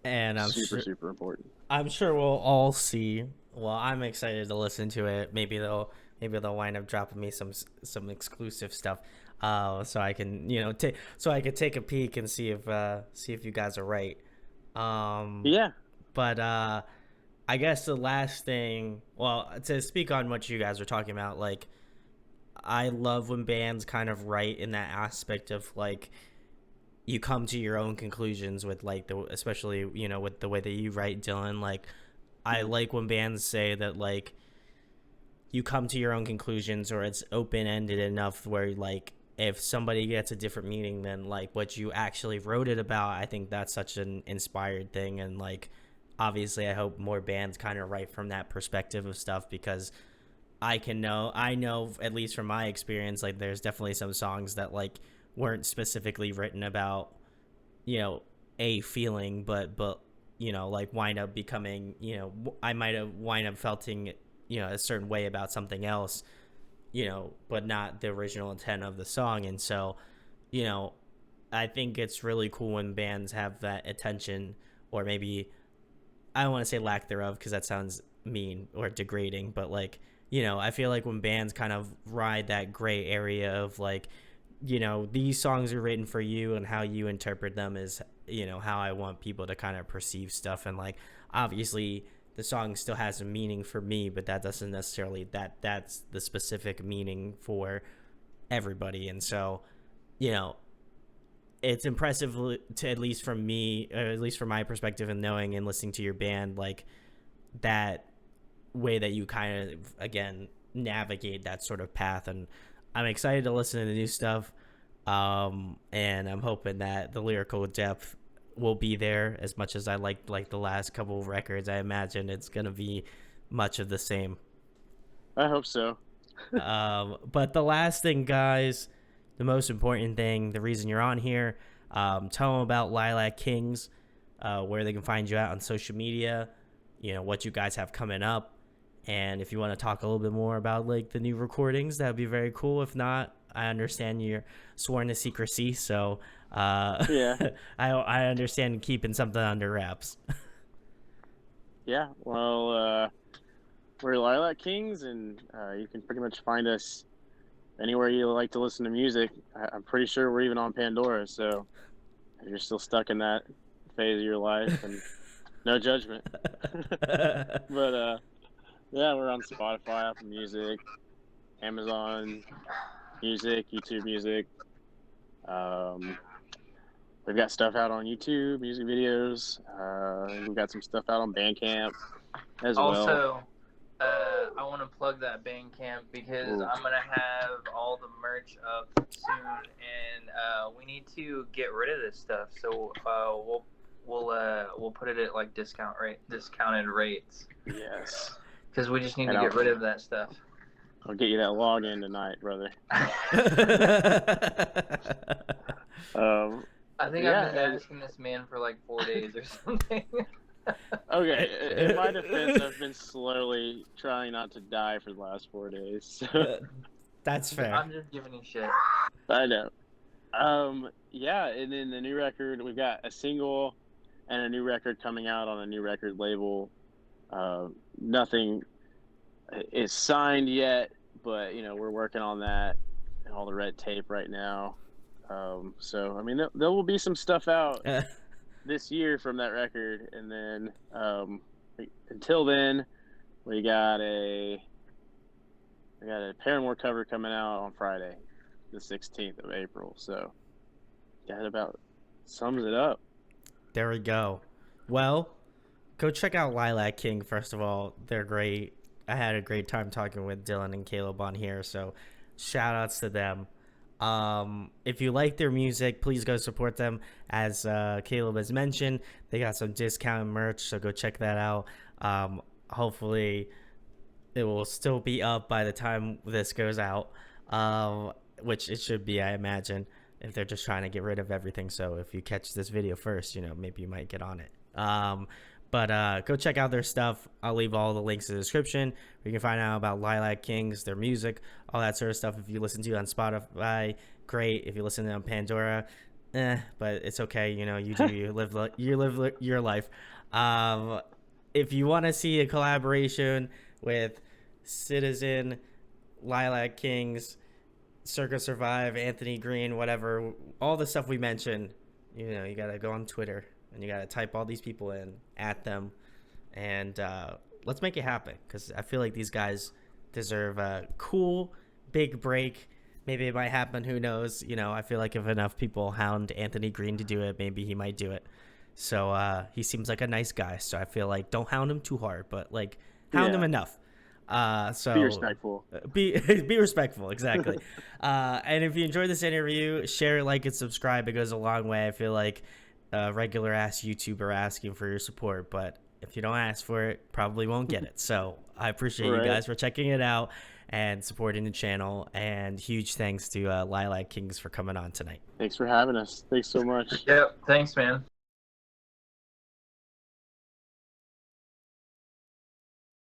Speaker 3: And
Speaker 5: super important.
Speaker 3: I'm sure we'll all see. Well, I'm excited to listen to it. Maybe they'll wind up dropping me some exclusive stuff, so I can take a peek and see if you guys are right.
Speaker 5: Yeah.
Speaker 3: But I guess the last thing, well, to speak on what you guys were talking about, like, I love when bands kind of write in that aspect of like you come to your own conclusions with like especially with the way that you write, Dylan. Like, I like when bands say that like you come to your own conclusions, or it's open ended enough where like if somebody gets a different meaning than like what you actually wrote it about. I think that's such an inspired thing, and like obviously I hope more bands kind of write from that perspective of stuff, because I know at least from my experience, like there's definitely some songs that like weren't specifically written about a feeling, but like wind up becoming, I might have wind up felting a certain way about something else, but not the original intent of the song. And so I think it's really cool when bands have that attention, or maybe I don't want to say lack thereof because that sounds mean or degrading, but like I feel like when bands kind of ride that gray area of like these songs are written for you, and how you interpret them is how I want people to kind of perceive stuff. And like obviously the song still has a meaning for me, but that doesn't necessarily that's the specific meaning for everybody. And so it's impressive to, at least from me, or at least from my perspective, and knowing and listening to your band, like that way that you kind of again navigate that sort of path. And I'm excited to listen to the new stuff, and I'm hoping that the lyrical depth will be there as much as I like the last couple of records. I imagine it's gonna be much of the same.
Speaker 5: I hope so.
Speaker 3: But the last thing, guys, the most important thing, the reason you're on here, tell them about Lilac Kings, where they can find you out on social media, what you guys have coming up. And if you want to talk a little bit more about like the new recordings, that would be very cool. If not, I understand you're sworn to secrecy, so
Speaker 5: yeah,
Speaker 3: I understand keeping something under wraps.
Speaker 5: Yeah, well, we're Lilac Kings, and you can pretty much find us anywhere you like to listen to music. I'm pretty sure we're even on Pandora, so if you're still stuck in that phase of your life, and no judgment. But yeah, we're on Spotify, Apple Music, Amazon Music, YouTube Music. We've got stuff out on YouTube, music videos. We've got some stuff out on Bandcamp as well.
Speaker 2: Also, I want to plug that Bandcamp because I'm gonna have all the merch up soon, and we need to get rid of this stuff. So we'll put it at like discounted rates.
Speaker 5: Yes.
Speaker 2: Because we just need to get rid of that stuff.
Speaker 5: I'll get you that login tonight, brother.
Speaker 2: I think I've been asking this man for like 4 days or something.
Speaker 5: Okay, in my defense, I've been slowly trying not to die for the last 4 days. So.
Speaker 3: That's fair.
Speaker 2: I'm just giving you shit.
Speaker 5: I know. Yeah, and then the new record, we've got a single and a new record coming out on a new record label. Nothing is signed yet, but we're working on that and all the red tape right now. So I mean, there will be some stuff out this year from that record, and then until then, we got a Paramore cover coming out on Friday, the 16th of April. So that about sums it up.
Speaker 3: There we go. Well, go check out Lilac King, first of all. They're great. I had a great time talking with Dylan and Caleb on here, so shout outs to them. If you like their music, please go support them. As Caleb has mentioned, they got some discounted merch, so go check that out. Hopefully it will still be up by the time this goes out, which it should be, I imagine, if they're just trying to get rid of everything. So if you catch this video first, maybe you might get on it. But go check out their stuff. I'll leave all the links in the description. You can find out about Lilac Kings, their music, all that sort of stuff. If you listen to it on Spotify, great. If you listen to it on Pandora, but it's okay. You know, you live your life. If you want to see a collaboration with Citizen, Lilac Kings, Circa Survive, Anthony Green, whatever, all the stuff we mentioned, you know, you gotta go on Twitter and you gotta type all these people in, at them, and let's make it happen, because I feel like these guys deserve a cool big break. Maybe it might happen, who knows. You know, I feel like if enough people hound Anthony Green to do it, maybe he might do it. So he seems like a nice guy, so I feel like don't hound him too hard, but like hound him enough. So
Speaker 5: Be respectful.
Speaker 3: Be respectful, exactly. And if you enjoyed this interview, share, like, and subscribe. It goes a long way. I feel like a regular ass YouTuber asking for your support, but if you don't ask for it, probably won't get it. So I appreciate you guys for checking it out and supporting the channel. And huge thanks to Lilac Kings for coming on tonight.
Speaker 5: Thanks for having us. Thanks so much.
Speaker 2: Yep. Thanks, man.